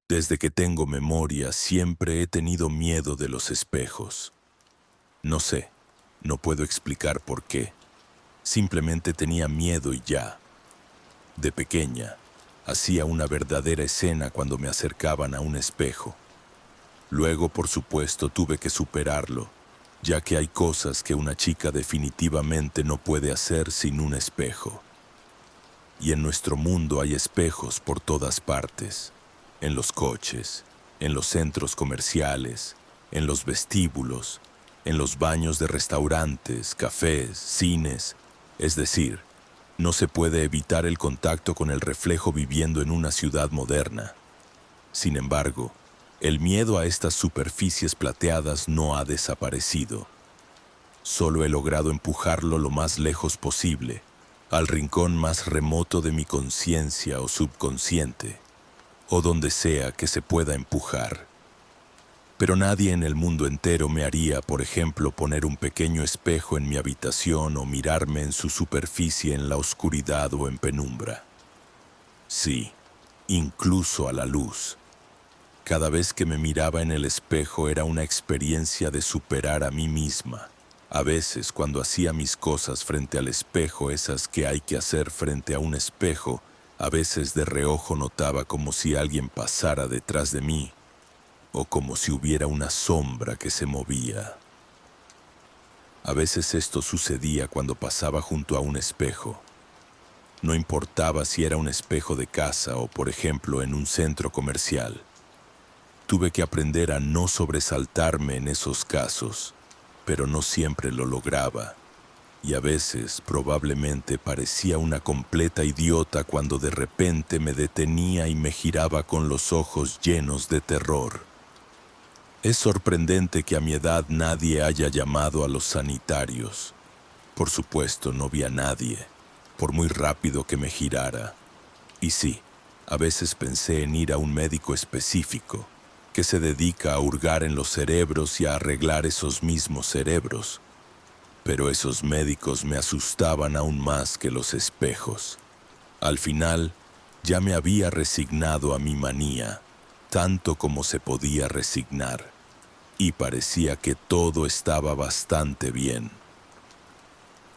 Desde que tengo memoria siempre he tenido miedo de los espejos. No sé, no puedo explicar por qué. Simplemente tenía miedo y ya. De pequeña, hacía una verdadera escena cuando me acercaban a un espejo. Luego, por supuesto, tuve que superarlo, ya que hay cosas que una chica definitivamente no puede hacer sin un espejo. Y en nuestro mundo hay espejos por todas partes, en los coches, en los centros comerciales, en los vestíbulos, en los baños de restaurantes, cafés, cines. Es decir, no se puede evitar el contacto con el reflejo viviendo en una ciudad moderna. Sin embargo, el miedo a estas superficies plateadas no ha desaparecido. Solo he logrado empujarlo lo más lejos posible, al rincón más remoto de mi conciencia o subconsciente, o donde sea que se pueda empujar. Pero nadie en el mundo entero me haría, por ejemplo, poner un pequeño espejo en mi habitación o mirarme en su superficie en la oscuridad o en penumbra. Sí, incluso a la luz. Cada vez que me miraba en el espejo era una experiencia de superar a mí misma. A veces, cuando hacía mis cosas frente al espejo, esas que hay que hacer frente a un espejo, a veces de reojo notaba como si alguien pasara detrás de mí, o como si hubiera una sombra que se movía. A veces esto sucedía cuando pasaba junto a un espejo. No importaba si era un espejo de casa o, por ejemplo, en un centro comercial. Tuve que aprender a no sobresaltarme en esos casos, pero no siempre lo lograba. Y a veces probablemente parecía una completa idiota cuando de repente me detenía y me giraba con los ojos llenos de terror. Es sorprendente que a mi edad nadie haya llamado a los sanitarios. Por supuesto, no vi a nadie, por muy rápido que me girara. Y sí, a veces pensé en ir a un médico específico, que se dedica a hurgar en los cerebros y a arreglar esos mismos cerebros. Pero esos médicos me asustaban aún más que los espejos. Al final, ya me había resignado a mi manía, tanto como se podía resignar, y parecía que todo estaba bastante bien.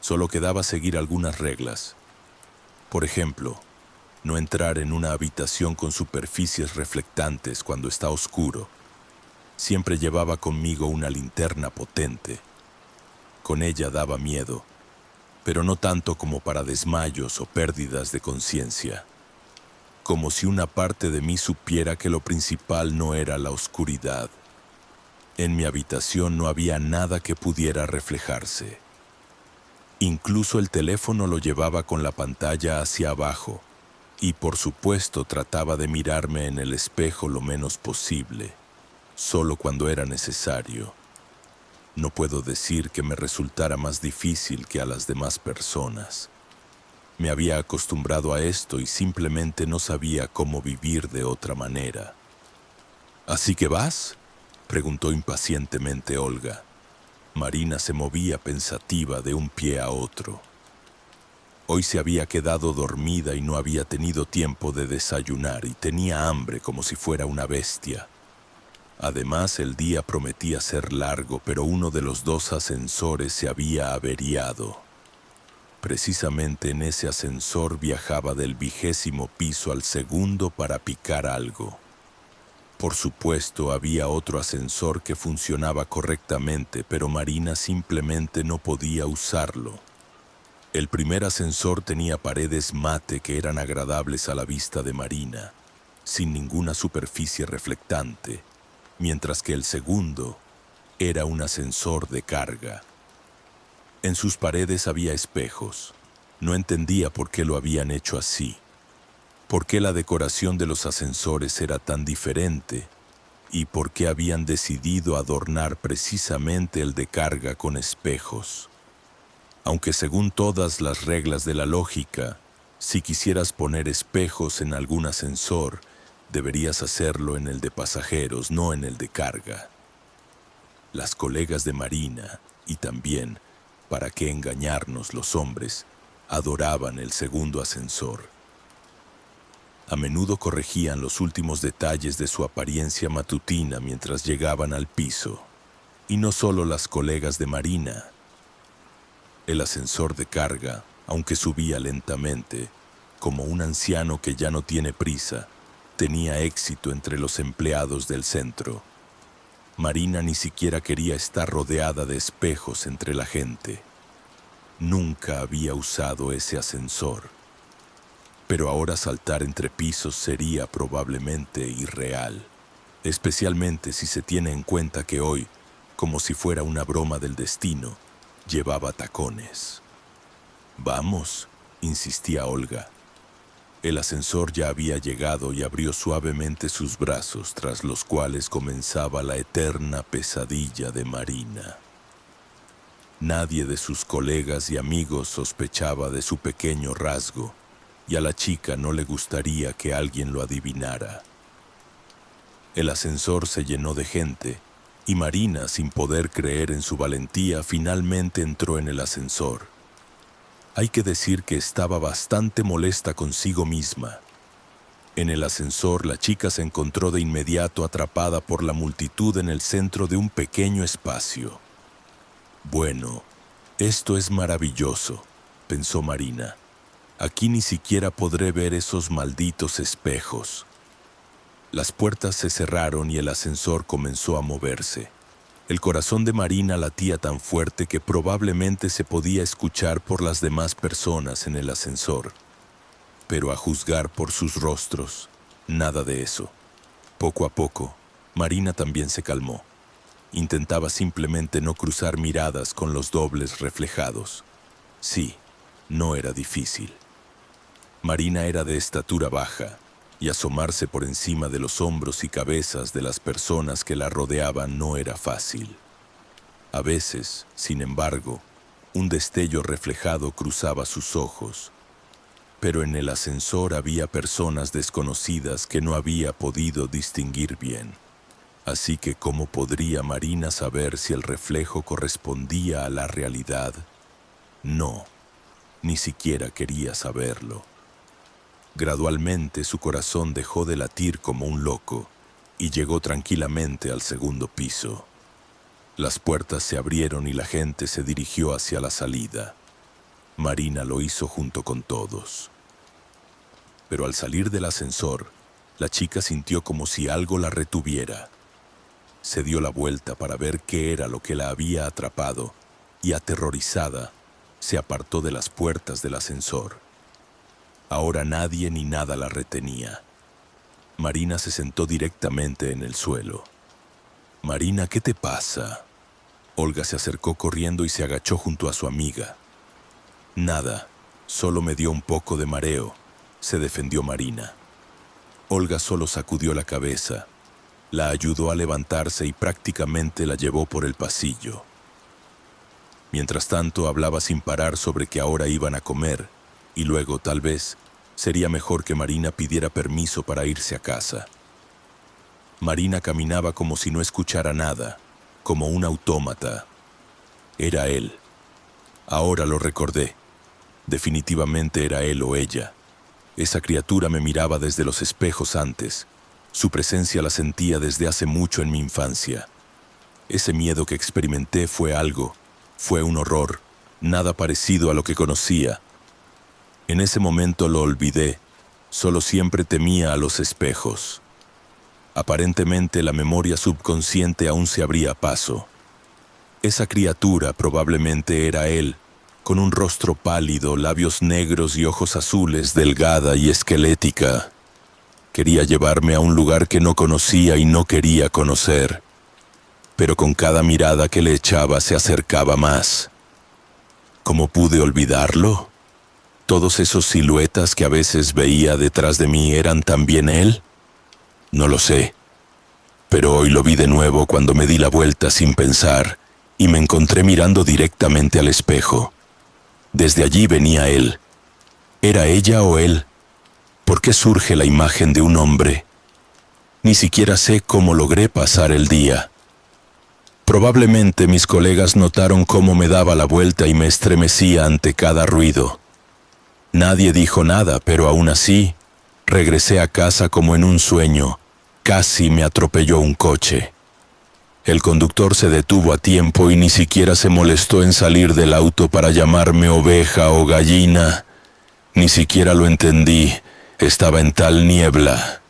Solo quedaba seguir algunas reglas. Por ejemplo, no entrar en una habitación con superficies reflectantes cuando está oscuro. Siempre llevaba conmigo una linterna potente. Con ella daba miedo, pero no tanto como para desmayos o pérdidas de conciencia. Como si una parte de mí supiera que lo principal no era la oscuridad. En mi habitación no había nada que pudiera reflejarse. Incluso el teléfono lo llevaba con la pantalla hacia abajo, y por supuesto trataba de mirarme en el espejo lo menos posible, solo cuando era necesario. No puedo decir que me resultara más difícil que a las demás personas. Me había acostumbrado a esto y simplemente no sabía cómo vivir de otra manera. ¿Así que vas?, preguntó impacientemente Olga. Marina se movía pensativa de un pie a otro. Hoy se había quedado dormida y no había tenido tiempo de desayunar y tenía hambre como si fuera una bestia. Además, el día prometía ser largo, pero uno de los dos ascensores se había averiado. Precisamente en ese ascensor viajaba del 20º piso al segundo para picar algo. Por supuesto, había otro ascensor que funcionaba correctamente, pero Marina simplemente no podía usarlo. El primer ascensor tenía paredes mate que eran agradables a la vista de Marina, sin ninguna superficie reflectante, mientras que el segundo era un ascensor de carga. En sus paredes había espejos. No entendía por qué lo habían hecho así. ¿Por qué la decoración de los ascensores era tan diferente? ¿Y por qué habían decidido adornar precisamente el de carga con espejos? Aunque según todas las reglas de la lógica, si quisieras poner espejos en algún ascensor, deberías hacerlo en el de pasajeros, no en el de carga. Las colegas de Marina, y también, para qué engañarnos los hombres, adoraban el segundo ascensor. A menudo corregían los últimos detalles de su apariencia matutina mientras llegaban al piso. Y no solo las colegas de Marina. El ascensor de carga, aunque subía lentamente, como un anciano que ya no tiene prisa, tenía éxito entre los empleados del centro. Marina ni siquiera quería estar rodeada de espejos entre la gente. Nunca había usado ese ascensor. Pero ahora saltar entre pisos sería probablemente irreal, especialmente si se tiene en cuenta que hoy, como si fuera una broma del destino, llevaba tacones. «Vamos», insistía Olga. El ascensor ya había llegado y abrió suavemente sus brazos, tras los cuales comenzaba la eterna pesadilla de Marina. Nadie de sus colegas y amigos sospechaba de su pequeño rasgo, y a la chica no le gustaría que alguien lo adivinara. El ascensor se llenó de gente, y Marina, sin poder creer en su valentía, finalmente entró en el ascensor. Hay que decir que estaba bastante molesta consigo misma. En el ascensor, la chica se encontró de inmediato atrapada por la multitud en el centro de un pequeño espacio. «Bueno, esto es maravilloso», pensó Marina. «Aquí ni siquiera podré ver esos malditos espejos». Las puertas se cerraron y el ascensor comenzó a moverse. El corazón de Marina latía tan fuerte que probablemente se podía escuchar por las demás personas en el ascensor. Pero a juzgar por sus rostros, nada de eso. Poco a poco, Marina también se calmó. Intentaba simplemente no cruzar miradas con los dobles reflejados. Sí, no era difícil. Marina era de estatura baja, y asomarse por encima de los hombros y cabezas de las personas que la rodeaban no era fácil. A veces, sin embargo, un destello reflejado cruzaba sus ojos, pero en el ascensor había personas desconocidas que no había podido distinguir bien. Así que ¿cómo podría Marina saber si el reflejo correspondía a la realidad? No, ni siquiera quería saberlo. Gradualmente su corazón dejó de latir como un loco y llegó tranquilamente al segundo piso. Las puertas se abrieron y la gente se dirigió hacia la salida. Marina lo hizo junto con todos. Pero al salir del ascensor, la chica sintió como si algo la retuviera. Se dio la vuelta para ver qué era lo que la había atrapado y, aterrorizada, se apartó de las puertas del ascensor. Ahora nadie ni nada la retenía. Marina se sentó directamente en el suelo. «Marina, ¿qué te pasa?» Olga se acercó corriendo y se agachó junto a su amiga. «Nada, solo me dio un poco de mareo», se defendió Marina. Olga solo sacudió la cabeza, la ayudó a levantarse y prácticamente la llevó por el pasillo. Mientras tanto, hablaba sin parar sobre que ahora iban a comer, y luego, tal vez, sería mejor que Marina pidiera permiso para irse a casa. Marina caminaba como si no escuchara nada, como un autómata. Era él. Ahora lo recordé. Definitivamente era él o ella. Esa criatura me miraba desde los espejos antes. Su presencia la sentía desde hace mucho en mi infancia. Ese miedo que experimenté fue un horror, nada parecido a lo que conocía. En ese momento lo olvidé, solo siempre temía a los espejos. Aparentemente la memoria subconsciente aún se abría paso. Esa criatura probablemente era él, con un rostro pálido, labios negros y ojos azules, delgada y esquelética. Quería llevarme a un lugar que no conocía y no quería conocer, pero con cada mirada que le echaba se acercaba más. ¿Cómo pude olvidarlo? ¿Todos esos siluetas que a veces veía detrás de mí eran también él? No lo sé, pero hoy lo vi de nuevo cuando me di la vuelta sin pensar y me encontré mirando directamente al espejo. Desde allí venía él. ¿Era ella o él? ¿Por qué surge la imagen de un hombre? Ni siquiera sé cómo logré pasar el día. Probablemente mis colegas notaron cómo me daba la vuelta y me estremecía ante cada ruido. Nadie dijo nada, pero aún así, Regresé a casa como en un sueño. Casi me atropelló un coche. El conductor se detuvo a tiempo y ni siquiera se molestó en salir del auto para llamarme oveja o gallina. Ni siquiera lo entendí. Estaba en tal niebla.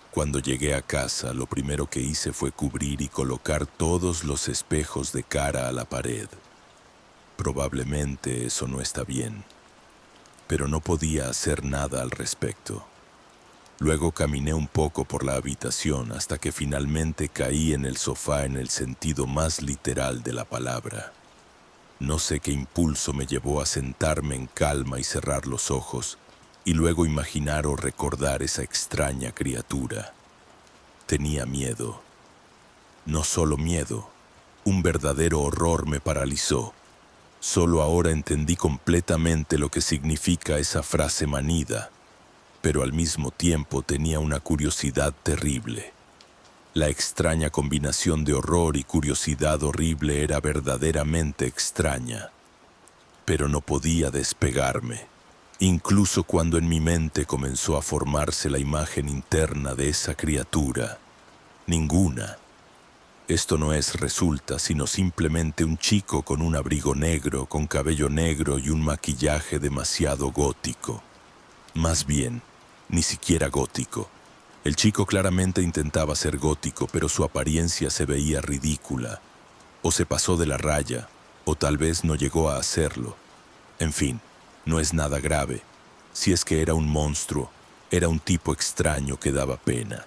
Cuando llegué a casa, lo primero que hice fue cubrir y colocar todos los espejos de cara a la pared. Probablemente eso no está bien, pero no podía hacer nada al respecto. Luego caminé un poco por la habitación hasta que finalmente caí en el sofá en el sentido más literal de la palabra. No sé qué impulso me llevó a sentarme en calma y cerrar los ojos, y luego imaginar o recordar esa extraña criatura. Tenía miedo. No solo miedo, un verdadero horror me paralizó. Solo ahora entendí completamente lo que significa esa frase manida, pero al mismo tiempo tenía una curiosidad terrible. La extraña combinación de horror y curiosidad horrible era verdaderamente extraña, pero no podía despegarme, incluso cuando en mi mente comenzó a formarse la imagen interna de esa criatura. Ninguna. Esto no es resulta, sino simplemente un chico con un abrigo negro, con cabello negro y un maquillaje demasiado gótico. Más bien, ni siquiera gótico. El chico claramente intentaba ser gótico, pero su apariencia se veía ridícula. O se pasó de la raya, o tal vez no llegó a hacerlo. En fin, no es nada grave. Si es que era un monstruo, era un tipo extraño que daba pena.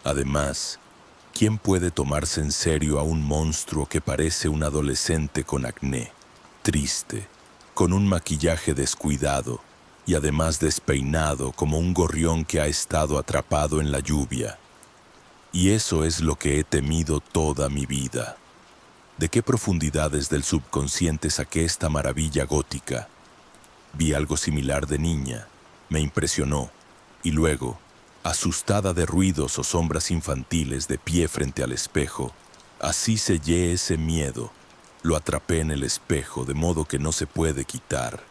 Además, ¿quién puede tomarse en serio a un monstruo que parece un adolescente con acné, triste, con un maquillaje descuidado y además despeinado como un gorrión que ha estado atrapado en la lluvia? Y eso es lo que he temido toda mi vida. ¿De qué profundidades del subconsciente saqué esta maravilla gótica? Vi algo similar de niña, me impresionó, y luego, asustada de ruidos o sombras infantiles de pie frente al espejo, así sellé ese miedo, lo atrapé en el espejo de modo que no se puede quitar.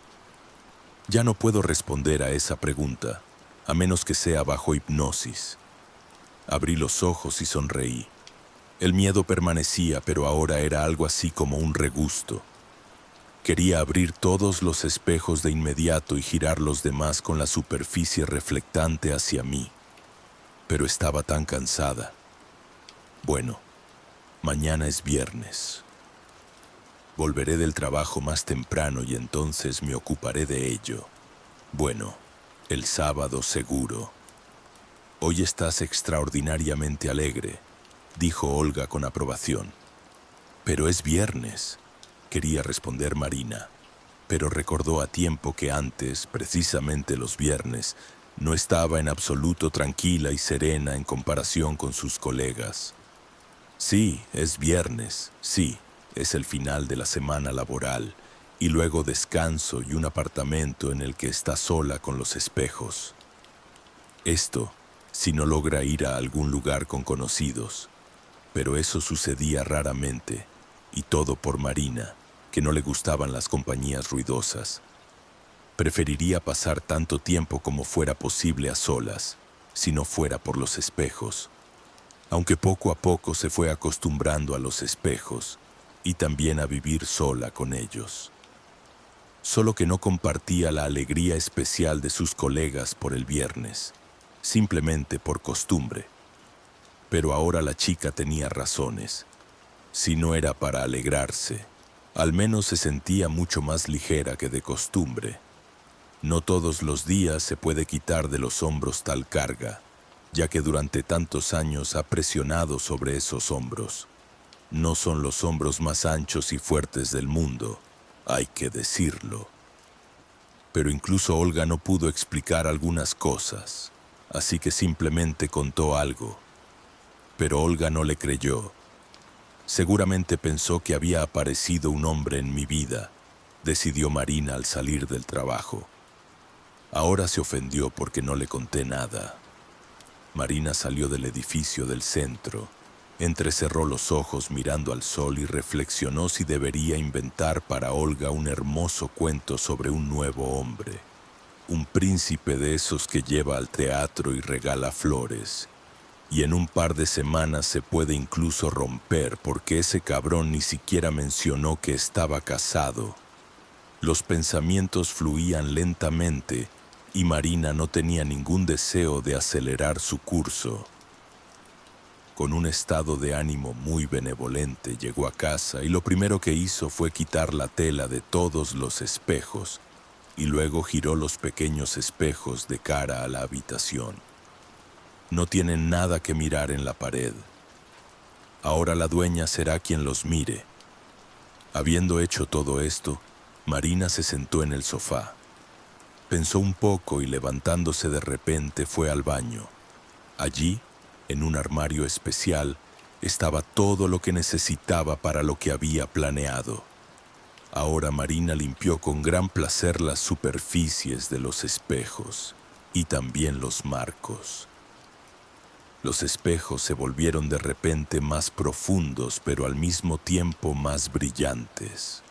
Ya no puedo responder a esa pregunta, a menos que sea bajo hipnosis. Abrí los ojos y sonreí. El miedo permanecía, pero ahora era algo así como un regusto. Quería abrir todos los espejos de inmediato y girar los demás con la superficie reflectante hacia mí. Pero estaba tan cansada. Bueno, mañana es viernes. Volveré del trabajo más temprano y entonces me ocuparé de ello. Bueno, el sábado seguro. Hoy estás extraordinariamente alegre, dijo Olga con aprobación. Pero es viernes, quería responder Marina, pero recordó a tiempo que antes, precisamente los viernes, no estaba en absoluto tranquila y serena en comparación con sus colegas. Sí, es viernes, sí, es el final de la semana laboral, y luego descanso y un apartamento en el que está sola con los espejos. Esto, si no logra ir a algún lugar con conocidos, pero eso sucedía raramente, y todo por Marina, que no le gustaban las compañías ruidosas. Preferiría pasar tanto tiempo como fuera posible a solas, si no fuera por los espejos. Aunque poco a poco se fue acostumbrando a los espejos y también a vivir sola con ellos. Solo que no compartía la alegría especial de sus colegas por el viernes, simplemente por costumbre. Pero ahora la chica tenía razones. Si no era para alegrarse, al menos se sentía mucho más ligera que de costumbre. No todos los días se puede quitar de los hombros tal carga, ya que durante tantos años ha presionado sobre esos hombros. No son los hombros más anchos y fuertes del mundo, hay que decirlo. Pero incluso Olga no pudo explicar algunas cosas, así que simplemente contó algo. Pero Olga no le creyó. Seguramente pensó que había aparecido un hombre en mi vida, decidió Marina al salir del trabajo. Ahora se ofendió porque no le conté nada. Marina salió del edificio del centro, entrecerró los ojos mirando al sol y reflexionó si debería inventar para Olga un hermoso cuento sobre un nuevo hombre. un príncipe de esos que lleva al teatro y regala flores. Y en un par de semanas se puede incluso romper porque ese cabrón ni siquiera mencionó que estaba casado. Los pensamientos fluían lentamente y Marina no tenía ningún deseo de acelerar su curso. Con un estado de ánimo muy benevolente llegó a casa y lo primero que hizo fue quitar la tela de todos los espejos y luego giró los pequeños espejos de cara a la habitación. No tienen nada que mirar en la pared. Ahora la dueña será quien los mire. Habiendo hecho todo esto, Marina se sentó en el sofá. Pensó un poco y levantándose de repente fue al baño. Allí, en un armario especial, estaba todo lo que necesitaba para lo que había planeado. Ahora Marina limpió con gran placer las superficies de los espejos y también los marcos. Los espejos se volvieron de repente más profundos, pero al mismo tiempo más brillantes.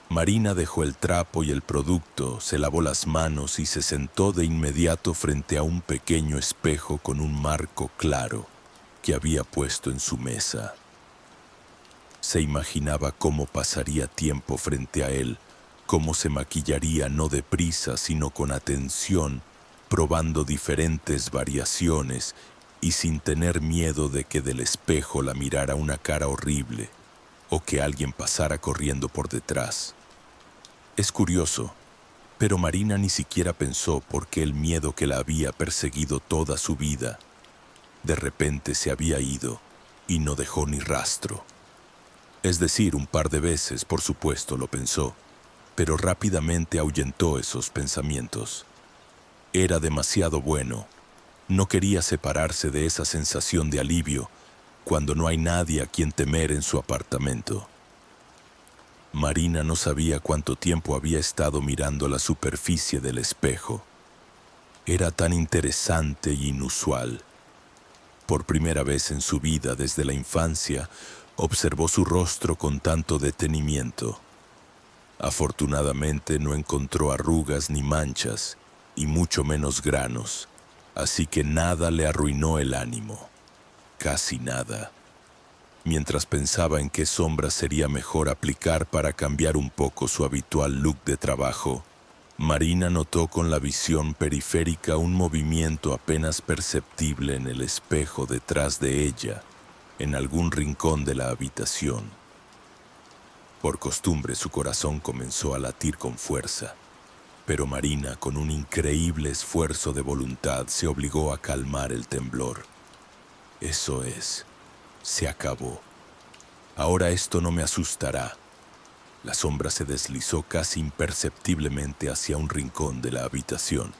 Marina dejó el trapo y el producto, se lavó las manos y se sentó de inmediato frente a un pequeño espejo con un marco claro que había puesto en su mesa. Se imaginaba cómo pasaría tiempo frente a él, cómo se maquillaría no deprisa sino con atención, probando diferentes variaciones y sin tener miedo de que del espejo la mirara una cara horrible o que alguien pasara corriendo por detrás. Es curioso, pero Marina ni siquiera pensó por qué el miedo que la había perseguido toda su vida de repente se había ido y no dejó ni rastro. Es decir, un par de veces, por supuesto, lo pensó, pero rápidamente ahuyentó esos pensamientos. Era demasiado bueno. No quería separarse de esa sensación de alivio cuando no hay nadie a quien temer en su apartamento. Marina no sabía cuánto tiempo había estado mirando la superficie del espejo. Era tan interesante y inusual. Por primera vez en su vida desde la infancia, observó su rostro con tanto detenimiento. Afortunadamente no encontró arrugas ni manchas, y mucho menos granos, así que nada le arruinó el ánimo. Casi nada. Mientras pensaba en qué sombra sería mejor aplicar para cambiar un poco su habitual look de trabajo, Marina notó con la visión periférica un movimiento apenas perceptible en el espejo detrás de ella, en algún rincón de la habitación. Por costumbre su corazón comenzó a latir con fuerza, pero Marina, con un increíble esfuerzo de voluntad, se obligó a calmar el temblor. Eso es, se acabó. Ahora esto no me asustará. La sombra se deslizó casi imperceptiblemente hacia un rincón de la habitación,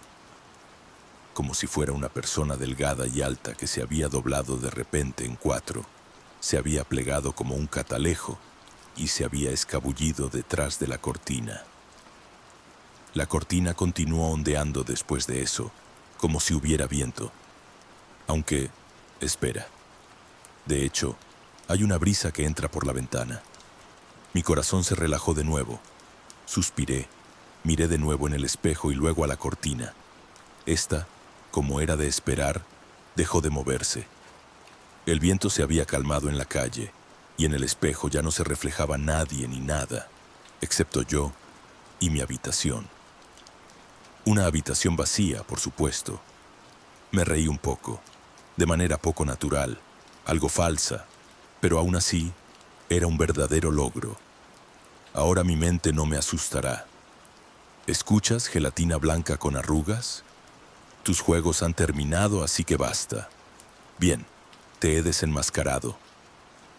como si fuera una persona delgada y alta que se había doblado de repente en cuatro, se había plegado como un catalejo y se había escabullido detrás de la cortina. La cortina continuó ondeando después de eso, como si hubiera viento. Aunque, espera. De hecho, hay una brisa que entra por la ventana. Mi corazón se relajó de nuevo. Suspiré, miré de nuevo en el espejo y luego a la cortina. Esta, como era de esperar, dejó de moverse. El viento se había calmado en la calle y en el espejo ya no se reflejaba nadie ni nada, excepto yo y mi habitación. Una habitación vacía, por supuesto. Me reí un poco, de manera poco natural, algo falsa, pero aún así era un verdadero logro. Ahora mi mente no me asustará. ¿Escuchas, gelatina blanca con arrugas? Tus juegos han terminado, así que basta. Bien, te he desenmascarado.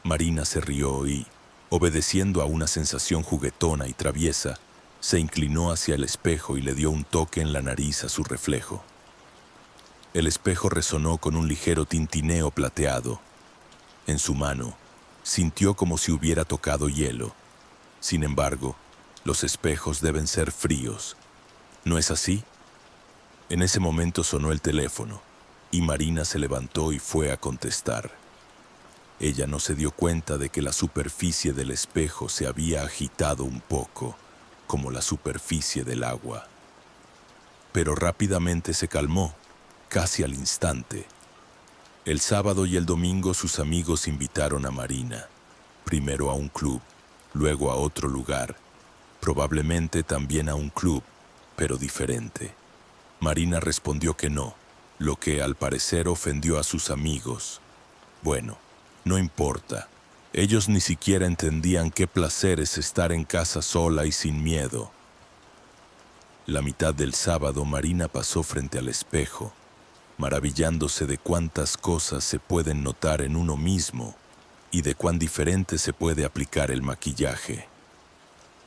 Marina se rió y, obedeciendo a una sensación juguetona y traviesa, se inclinó hacia el espejo y le dio un toque en la nariz a su reflejo. El espejo resonó con un ligero tintineo plateado. En su mano, sintió como si hubiera tocado hielo. Sin embargo, los espejos deben ser fríos. ¿No es así? En ese momento sonó el teléfono, y Marina se levantó y fue a contestar. Ella no se dio cuenta de que la superficie del espejo se había agitado un poco, como la superficie del agua. pero rápidamente se calmó, casi al instante. El sábado y el domingo sus amigos invitaron a Marina, primero a un club, luego a otro lugar, probablemente también a un club, pero diferente. Marina respondió que no, lo que al parecer ofendió a sus amigos. Bueno, no importa. Ellos ni siquiera entendían qué placer es estar en casa sola y sin miedo. La mitad del sábado Marina pasó frente al espejo, maravillándose de cuántas cosas se pueden notar en uno mismo y de cuán diferente se puede aplicar el maquillaje.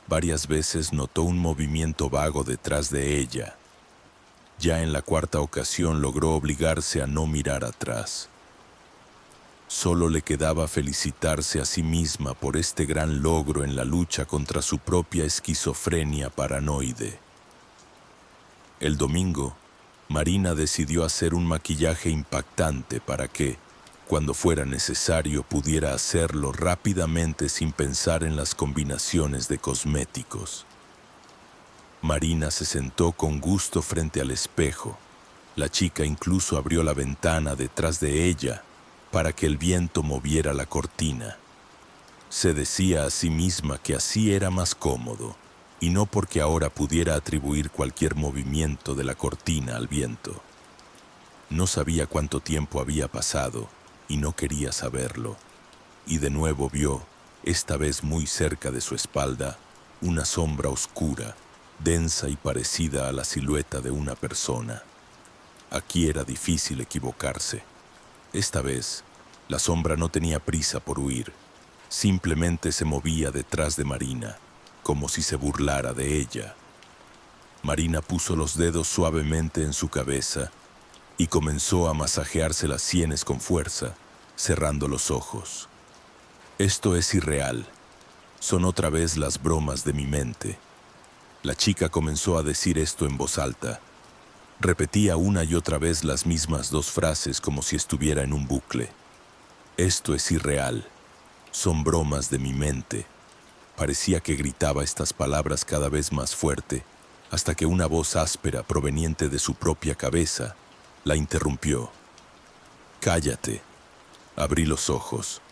Varias veces notó un movimiento vago detrás de ella. Ya en la cuarta ocasión logró obligarse a no mirar atrás. Solo le quedaba felicitarse a sí misma por este gran logro en la lucha contra su propia esquizofrenia paranoide. El domingo, Marina decidió hacer un maquillaje impactante para que, cuando fuera necesario, pudiera hacerlo rápidamente sin pensar en las combinaciones de cosméticos. Marina se sentó con gusto frente al espejo. La chica incluso abrió la ventana detrás de ella para que el viento moviera la cortina. Se decía a sí misma que así era más cómodo, y no porque ahora pudiera atribuir cualquier movimiento de la cortina al viento. No sabía cuánto tiempo había pasado, y no quería saberlo. Y de nuevo vio, esta vez muy cerca de su espalda, una sombra oscura, densa y parecida a la silueta de una persona. Aquí era difícil equivocarse. Esta vez, la sombra no tenía prisa por huir. Simplemente se movía detrás de Marina, como si se burlara de ella. Marina puso los dedos suavemente en su cabeza y comenzó a masajearse las sienes con fuerza, cerrando los ojos. Esto es irreal. Son otra vez las bromas de mi mente. La chica comenzó a decir esto en voz alta. Repetía una y otra vez las mismas dos frases como si estuviera en un bucle. Esto es irreal. Son bromas de mi mente. Parecía que gritaba estas palabras cada vez más fuerte, hasta que una voz áspera proveniente de su propia cabeza la interrumpió. «Cállate». Abrí los ojos.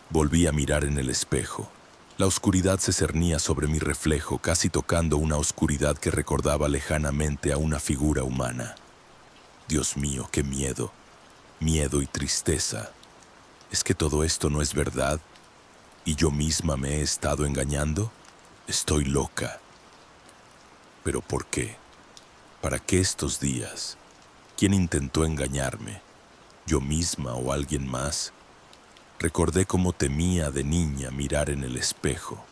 Volví a mirar en el espejo. La oscuridad se cernía sobre mi reflejo, casi tocando una oscuridad que recordaba lejanamente a una figura humana. Dios mío, qué miedo. Miedo y tristeza. ¿Es que todo esto no es verdad? ¿Y yo misma me he estado engañando? Estoy loca. ¿Pero por qué? ¿Para qué estos días? ¿Quién intentó engañarme? ¿Yo misma o alguien más? Recordé cómo temía de niña mirar en el espejo,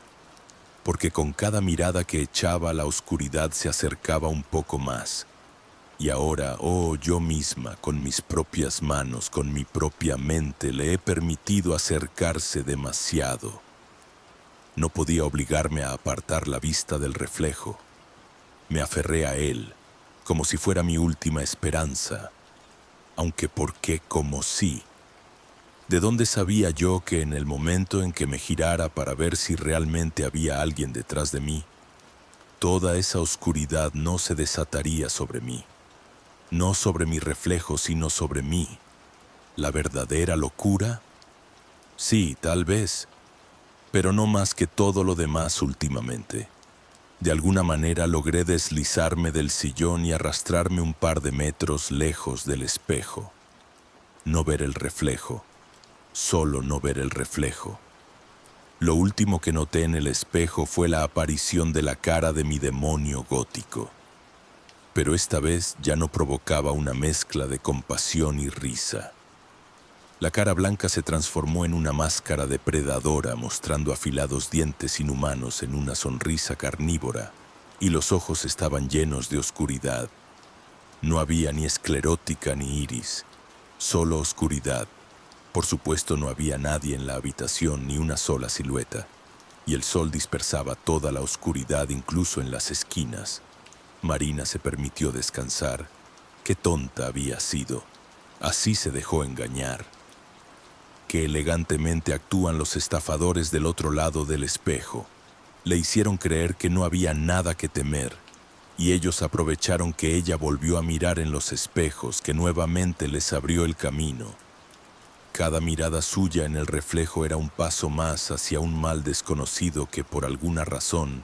porque con cada mirada que echaba la oscuridad se acercaba un poco más. Y ahora, yo misma, con mis propias manos, con mi propia mente, le he permitido acercarse demasiado. No podía obligarme a apartar la vista del reflejo. Me aferré a él, como si fuera mi última esperanza. Aunque ¿por qué como si? ¿De dónde sabía yo que en el momento en que me girara para ver si realmente había alguien detrás de mí, toda esa oscuridad no se desataría sobre mí? No sobre mi reflejo, sino sobre mí. ¿La verdadera locura? Sí, tal vez, pero no más que todo lo demás últimamente. De alguna manera logré deslizarme del sillón y arrastrarme un par de metros lejos del espejo. No ver el reflejo. Solo no ver el reflejo. Lo último que noté en el espejo fue la aparición de la cara de mi demonio gótico. Pero esta vez ya no provocaba una mezcla de compasión y risa. La cara blanca se transformó en una máscara depredadora, mostrando afilados dientes inhumanos en una sonrisa carnívora, y los ojos estaban llenos de oscuridad. No había ni esclerótica ni iris, solo oscuridad. Por supuesto no había nadie en la habitación, ni una sola silueta, y el sol dispersaba toda la oscuridad incluso en las esquinas. Marina se permitió descansar. Qué tonta había sido. Así se dejó engañar. Qué elegantemente actúan los estafadores del otro lado del espejo. Le hicieron creer que no había nada que temer. y ellos aprovecharon que ella volvió a mirar en los espejos, que nuevamente les abrió el camino. Cada mirada suya en el reflejo era un paso más hacia un mal desconocido que por alguna razón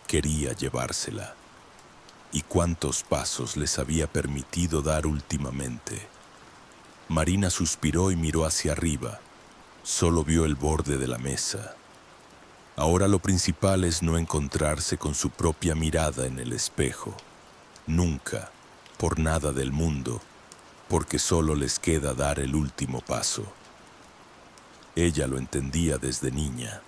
quería llevársela. ¿Y cuántos pasos les había permitido dar últimamente? Marina suspiró y miró hacia arriba. Solo vio el borde de la mesa. Ahora lo principal es no encontrarse con su propia mirada en el espejo. Nunca, por nada del mundo, porque solo les queda dar el último paso. Ella lo entendía desde niña.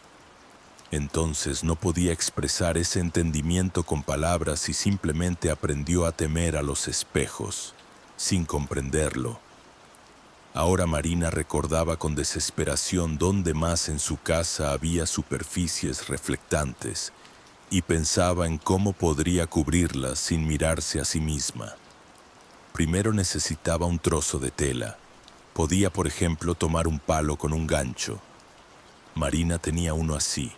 Entonces no podía expresar ese entendimiento con palabras y simplemente aprendió a temer a los espejos, sin comprenderlo. Ahora Marina recordaba con desesperación dónde más en su casa había superficies reflectantes y pensaba en cómo podría cubrirlas sin mirarse a sí misma. Primero necesitaba un trozo de tela. Podía, por ejemplo, tomar un palo con un gancho. Marina tenía uno así.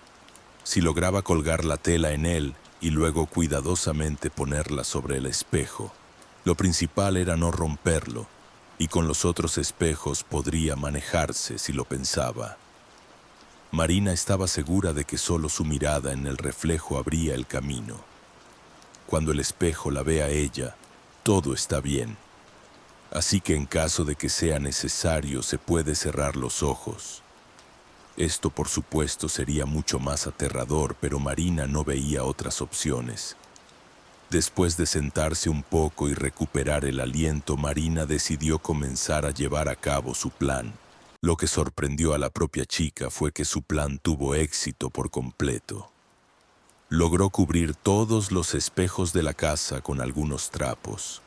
Si lograba colgar la tela en él y luego cuidadosamente ponerla sobre el espejo, lo principal era no romperlo, y con los otros espejos podría manejarse si lo pensaba. Marina estaba segura de que solo su mirada en el reflejo abría el camino. Cuando el espejo la ve a ella, todo está bien. Así que en caso de que sea necesario, se puede cerrar los ojos. Esto, por supuesto, sería mucho más aterrador, pero Marina no veía otras opciones. Después de sentarse un poco y recuperar el aliento, Marina decidió comenzar a llevar a cabo su plan. Lo que sorprendió a la propia chica fue que su plan tuvo éxito por completo. Logró cubrir todos los espejos de la casa con algunos trapos.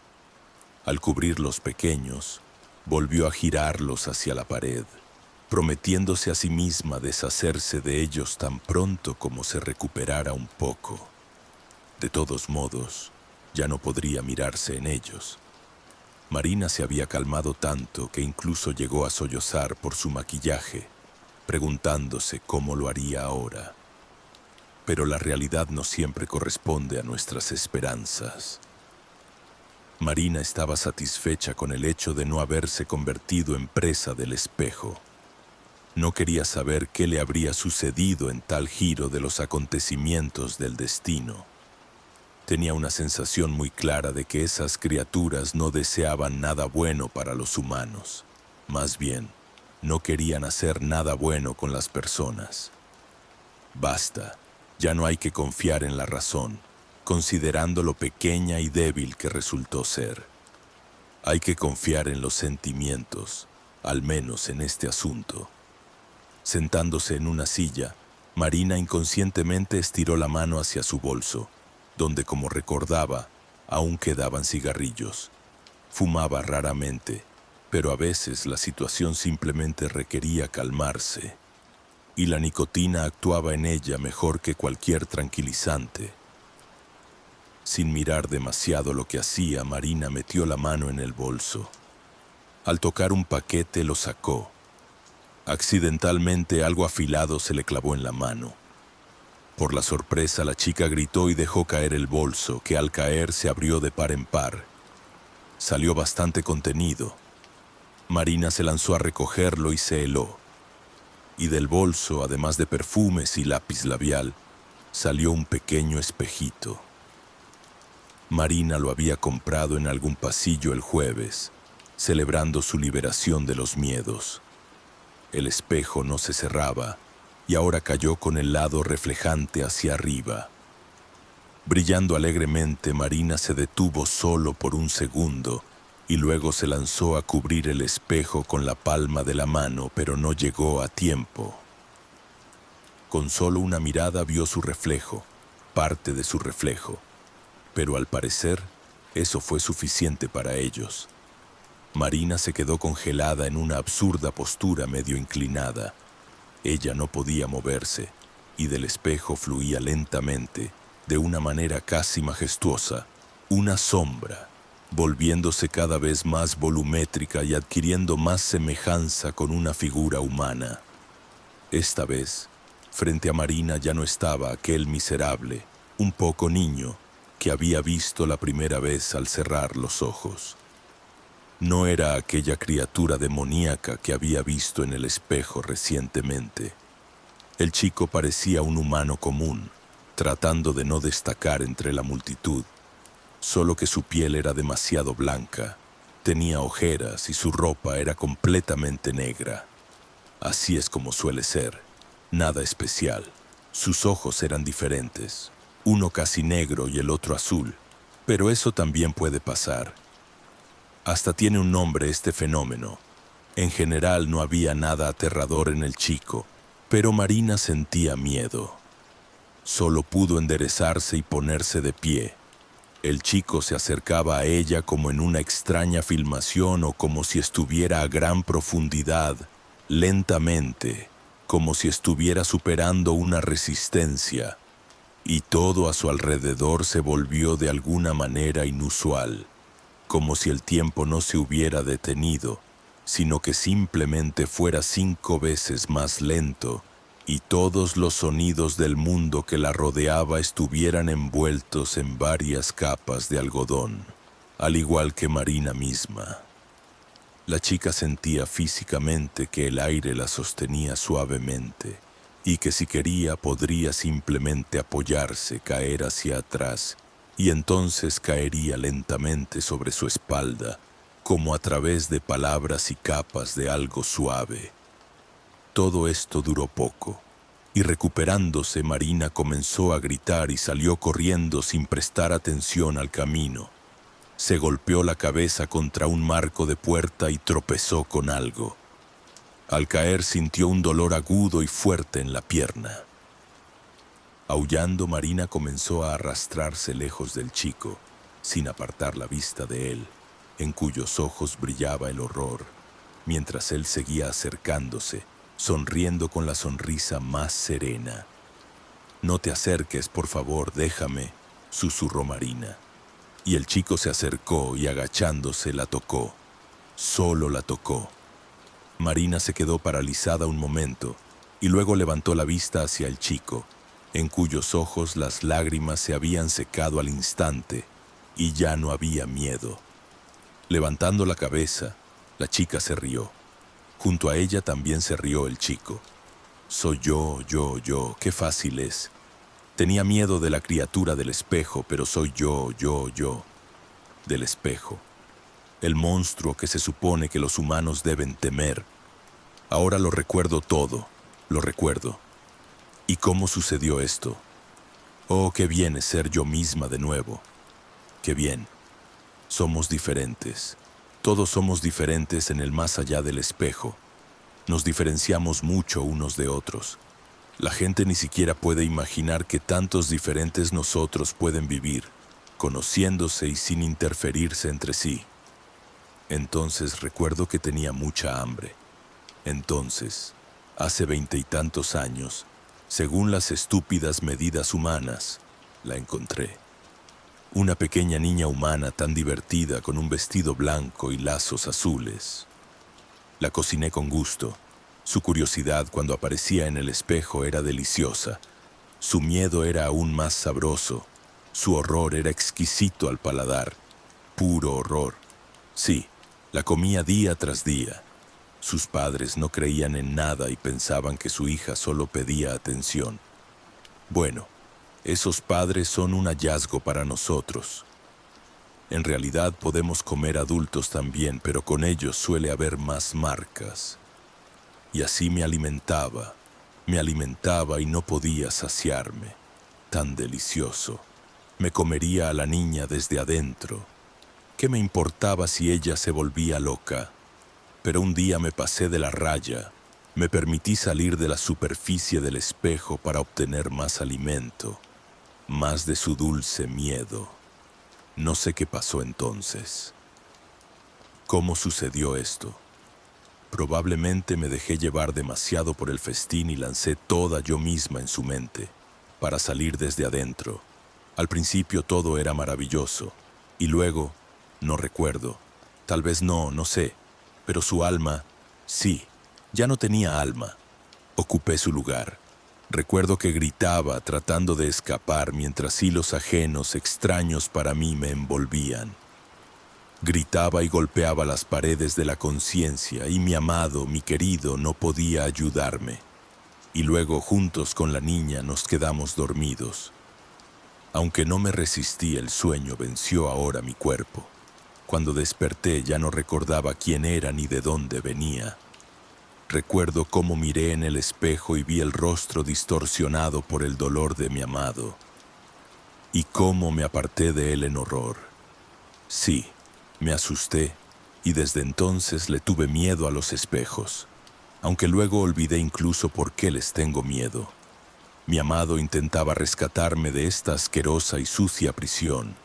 Al cubrir los pequeños, volvió a girarlos hacia la pared, prometiéndose a sí misma deshacerse de ellos tan pronto como se recuperara un poco. De todos modos, ya no podría mirarse en ellos. Marina se había calmado tanto que incluso llegó a sollozar por su maquillaje, preguntándose cómo lo haría ahora. Pero la realidad no siempre corresponde a nuestras esperanzas. Marina estaba satisfecha con el hecho de no haberse convertido en presa del espejo. No quería saber qué le habría sucedido en tal giro de los acontecimientos del destino. Tenía una sensación muy clara de que esas criaturas no deseaban nada bueno para los humanos. Más bien, no querían hacer nada bueno con las personas. Basta, ya no hay que confiar en la razón, considerando lo pequeña y débil que resultó ser. Hay que confiar en los sentimientos, al menos en este asunto. Sentándose en una silla, Marina inconscientemente estiró la mano hacia su bolso, donde, como recordaba, aún quedaban cigarrillos. Fumaba raramente, pero a veces la situación simplemente requería calmarse, y la nicotina actuaba en ella mejor que cualquier tranquilizante. Sin mirar demasiado lo que hacía, Marina metió la mano en el bolso. Al tocar un paquete, lo sacó. Accidentalmente, algo afilado se le clavó en la mano. Por la sorpresa, la chica gritó y dejó caer el bolso, que al caer se abrió de par en par. Salió bastante contenido. Marina se lanzó a recogerlo y se heló. Y del bolso, además de perfumes y lápiz labial, salió un pequeño espejito. Marina lo había comprado en algún pasillo el jueves, celebrando su liberación de los miedos. El espejo no se cerraba, y ahora cayó con el lado reflejante hacia arriba. Brillando alegremente, Marina se detuvo solo por un segundo y luego se lanzó a cubrir el espejo con la palma de la mano, pero no llegó a tiempo. Con solo una mirada vio su reflejo, parte de su reflejo, pero al parecer eso fue suficiente para ellos. Marina se quedó congelada en una absurda postura medio inclinada. Ella no podía moverse, y del espejo fluía lentamente, de una manera casi majestuosa, una sombra, volviéndose cada vez más volumétrica y adquiriendo más semejanza con una figura humana. Esta vez, frente a Marina ya no estaba aquel miserable, un poco niño, que había visto la primera vez al cerrar los ojos. No era aquella criatura demoníaca que había visto en el espejo recientemente. El chico parecía un humano común, tratando de no destacar entre la multitud, solo que su piel era demasiado blanca, tenía ojeras y su ropa era completamente negra. Así es como suele ser, nada especial. Sus ojos eran diferentes, uno casi negro y el otro azul, pero eso también puede pasar. Hasta tiene un nombre este fenómeno. En general no había nada aterrador en el chico, pero Marina sentía miedo. Solo pudo enderezarse y ponerse de pie. El chico se acercaba a ella como en una extraña filmación o como si estuviera a gran profundidad, lentamente, como si estuviera superando una resistencia, y todo a su alrededor se volvió de alguna manera inusual, como si el tiempo no se hubiera detenido, sino que simplemente fuera 5 veces más lento, y todos los sonidos del mundo que la rodeaba estuvieran envueltos en varias capas de algodón, al igual que Marina misma. La chica sentía físicamente que el aire la sostenía suavemente, y que si quería podría simplemente apoyarse, caer hacia atrás, y entonces caería lentamente sobre su espalda, como a través de palabras y capas de algo suave. Todo esto duró poco, y recuperándose Marina comenzó a gritar y salió corriendo sin prestar atención al camino. Se golpeó la cabeza contra un marco de puerta y tropezó con algo. Al caer sintió un dolor agudo y fuerte en la pierna. Aullando, Marina comenzó a arrastrarse lejos del chico, sin apartar la vista de él, en cuyos ojos brillaba el horror, mientras él seguía acercándose, sonriendo con la sonrisa más serena. «No te acerques, por favor, déjame», susurró Marina. Y el chico se acercó y agachándose la tocó. Solo la tocó. Marina se quedó paralizada un momento y luego levantó la vista hacia el chico, en cuyos ojos las lágrimas se habían secado al instante y ya no había miedo. Levantando la cabeza, la chica se rió. Junto a ella también se rió el chico. «Soy yo, qué fácil es. Tenía miedo de la criatura del espejo, pero soy yo, del espejo. El monstruo que se supone que los humanos deben temer. Ahora lo recuerdo todo, lo recuerdo. ¿Y cómo sucedió esto? Oh, qué bien es ser yo misma de nuevo. Qué bien. Somos diferentes. Todos somos diferentes en el más allá del espejo. Nos diferenciamos mucho unos de otros. La gente ni siquiera puede imaginar que tantos diferentes nosotros pueden vivir, conociéndose y sin interferirse entre sí. Entonces recuerdo que tenía mucha hambre. Entonces, hace 20 y tantos años, según las estúpidas medidas humanas, la encontré. Una pequeña niña humana tan divertida con un vestido blanco y lazos azules. La cociné con gusto. Su curiosidad cuando aparecía en el espejo era deliciosa. Su miedo era aún más sabroso. Su horror era exquisito al paladar. Puro horror. Sí, la comía día tras día. Sus padres no creían en nada y pensaban que su hija solo pedía atención. Bueno, esos padres son un hallazgo para nosotros. En realidad podemos comer adultos también, pero con ellos suele haber más marcas. Y así me alimentaba y no podía saciarme. Tan delicioso. Me comería a la niña desde adentro. ¿Qué me importaba si ella se volvía loca? Pero un día me pasé de la raya. Me permití salir de la superficie del espejo para obtener más alimento, más de su dulce miedo. No sé qué pasó entonces. ¿Cómo sucedió esto? Probablemente me dejé llevar demasiado por el festín y lancé toda yo misma en su mente, para salir desde adentro. Al principio todo era maravilloso, y luego, no recuerdo, tal vez no sé, pero su alma, sí, ya no tenía alma. Ocupé su lugar. Recuerdo que gritaba tratando de escapar mientras hilos ajenos extraños para mí me envolvían. Gritaba y golpeaba las paredes de la conciencia y mi amado, mi querido, no podía ayudarme. Y luego juntos con la niña nos quedamos dormidos. Aunque no me resistí, el sueño venció ahora mi cuerpo. Cuando desperté ya no recordaba quién era ni de dónde venía. Recuerdo cómo miré en el espejo y vi el rostro distorsionado por el dolor de mi amado. Y cómo me aparté de él en horror. Sí, me asusté y desde entonces le tuve miedo a los espejos, aunque luego olvidé incluso por qué les tengo miedo. Mi amado intentaba rescatarme de esta asquerosa y sucia prisión.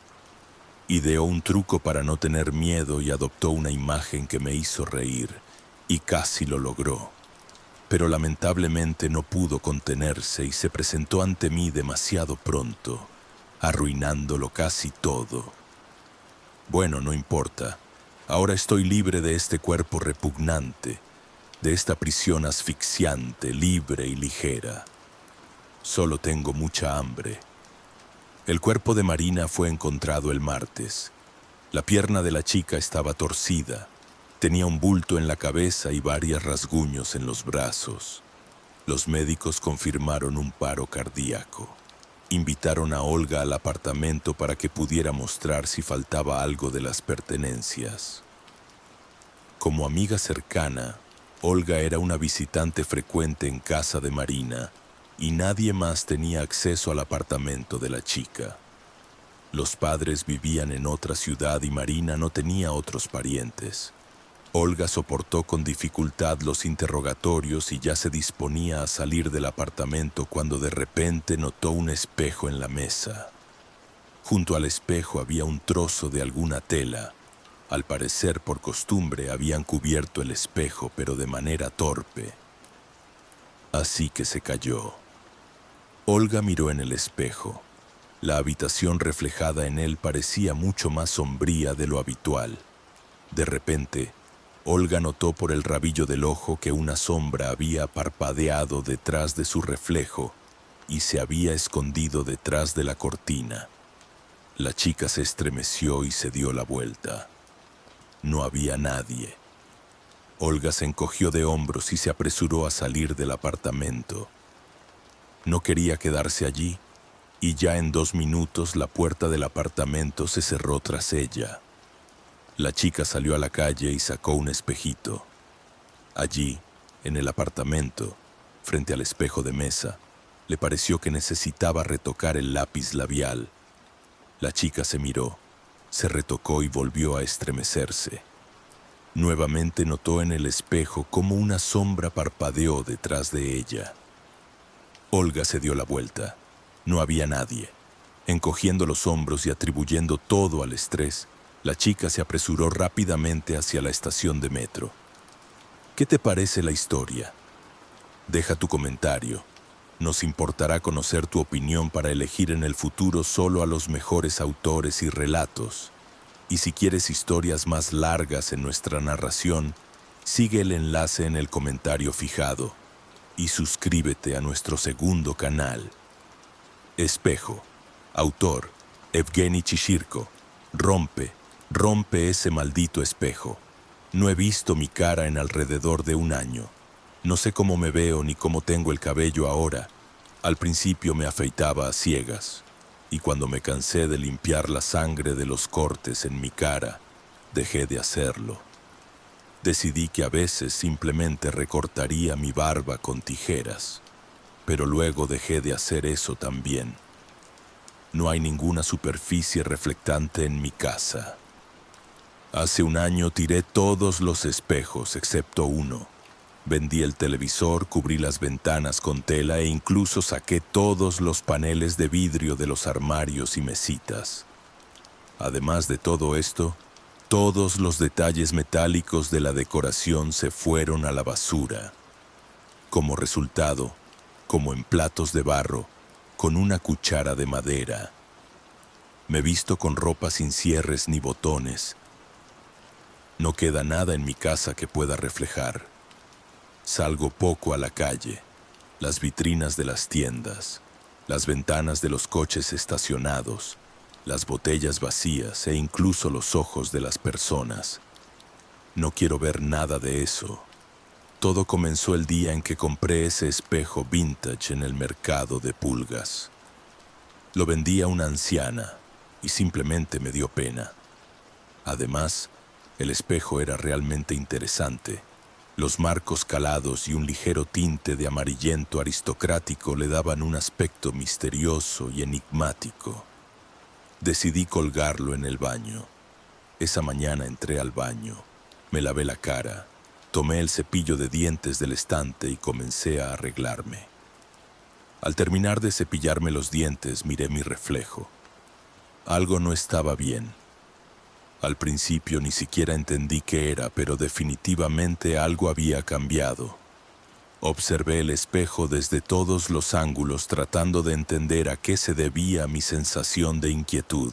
Ideó un truco para no tener miedo y adoptó una imagen que me hizo reír, y casi lo logró. Pero lamentablemente no pudo contenerse y se presentó ante mí demasiado pronto, arruinándolo casi todo. Bueno, no importa. Ahora estoy libre de este cuerpo repugnante, de esta prisión asfixiante, libre y ligera. Solo tengo mucha hambre. El cuerpo de Marina fue encontrado el martes. La pierna de la chica estaba torcida. Tenía un bulto en la cabeza y varios rasguños en los brazos. Los médicos confirmaron un paro cardíaco. Invitaron a Olga al apartamento para que pudiera mostrar si faltaba algo de las pertenencias. Como amiga cercana, Olga era una visitante frecuente en casa de Marina y nadie más tenía acceso al apartamento de la chica. Los padres vivían en otra ciudad y Marina no tenía otros parientes. Olga soportó con dificultad los interrogatorios y ya se disponía a salir del apartamento cuando de repente notó un espejo en la mesa. Junto al espejo había un trozo de alguna tela. Al parecer, por costumbre, habían cubierto el espejo, pero de manera torpe. Así que se cayó. Olga miró en el espejo. La habitación reflejada en él parecía mucho más sombría de lo habitual. De repente, Olga notó por el rabillo del ojo que una sombra había parpadeado detrás de su reflejo y se había escondido detrás de la cortina. La chica se estremeció y se dio la vuelta. No había nadie. Olga se encogió de hombros y se apresuró a salir del apartamento. No quería quedarse allí, y ya en 2 minutos la puerta del apartamento se cerró tras ella. La chica salió a la calle y sacó un espejito. Allí, en el apartamento, frente al espejo de mesa, le pareció que necesitaba retocar el lápiz labial. La chica se miró, se retocó y volvió a estremecerse. Nuevamente notó en el espejo cómo una sombra parpadeó detrás de ella. Olga se dio la vuelta. No había nadie. Encogiendo los hombros y atribuyendo todo al estrés, la chica se apresuró rápidamente hacia la estación de metro. ¿Qué te parece la historia? Deja tu comentario. Nos importará conocer tu opinión para elegir en el futuro solo a los mejores autores y relatos. Y si quieres historias más largas en nuestra narración, sigue el enlace en el comentario fijado y suscríbete a nuestro segundo canal. Espejo. Autor: Evgeny Chishirko. Rompe ese maldito espejo. No he visto mi cara en alrededor de 1 año. No sé cómo me veo ni cómo tengo el cabello ahora. Al principio me afeitaba a ciegas, y cuando me cansé de limpiar la sangre de los cortes en mi cara, dejé de hacerlo. Decidí que a veces simplemente recortaría mi barba con tijeras, pero luego dejé de hacer eso también. No hay ninguna superficie reflectante en mi casa. Hace 1 año tiré todos los espejos excepto uno. Vendí el televisor, cubrí las ventanas con tela e incluso saqué todos los paneles de vidrio de los armarios y mesitas. Además de todo esto, todos los detalles metálicos de la decoración se fueron a la basura. Como resultado, como en platos de barro, con una cuchara de madera. Me visto con ropa sin cierres ni botones. No queda nada en mi casa que pueda reflejar. Salgo poco a la calle. las vitrinas de las tiendas, las ventanas de los coches estacionados, las botellas vacías e incluso los ojos de las personas. No quiero ver nada de eso. Todo comenzó el día en que compré ese espejo vintage en el mercado de pulgas. Lo vendía una anciana y simplemente me dio pena. Además, el espejo era realmente interesante. Los marcos calados y un ligero tinte de amarillento aristocrático le daban un aspecto misterioso y enigmático. Decidí colgarlo en el baño. Esa mañana entré al baño, me lavé la cara, tomé el cepillo de dientes del estante y comencé a arreglarme. Al terminar de cepillarme los dientes, miré mi reflejo. Algo no estaba bien. Al principio ni siquiera entendí qué era, pero definitivamente algo había cambiado. Observé el espejo desde todos los ángulos tratando de entender a qué se debía mi sensación de inquietud.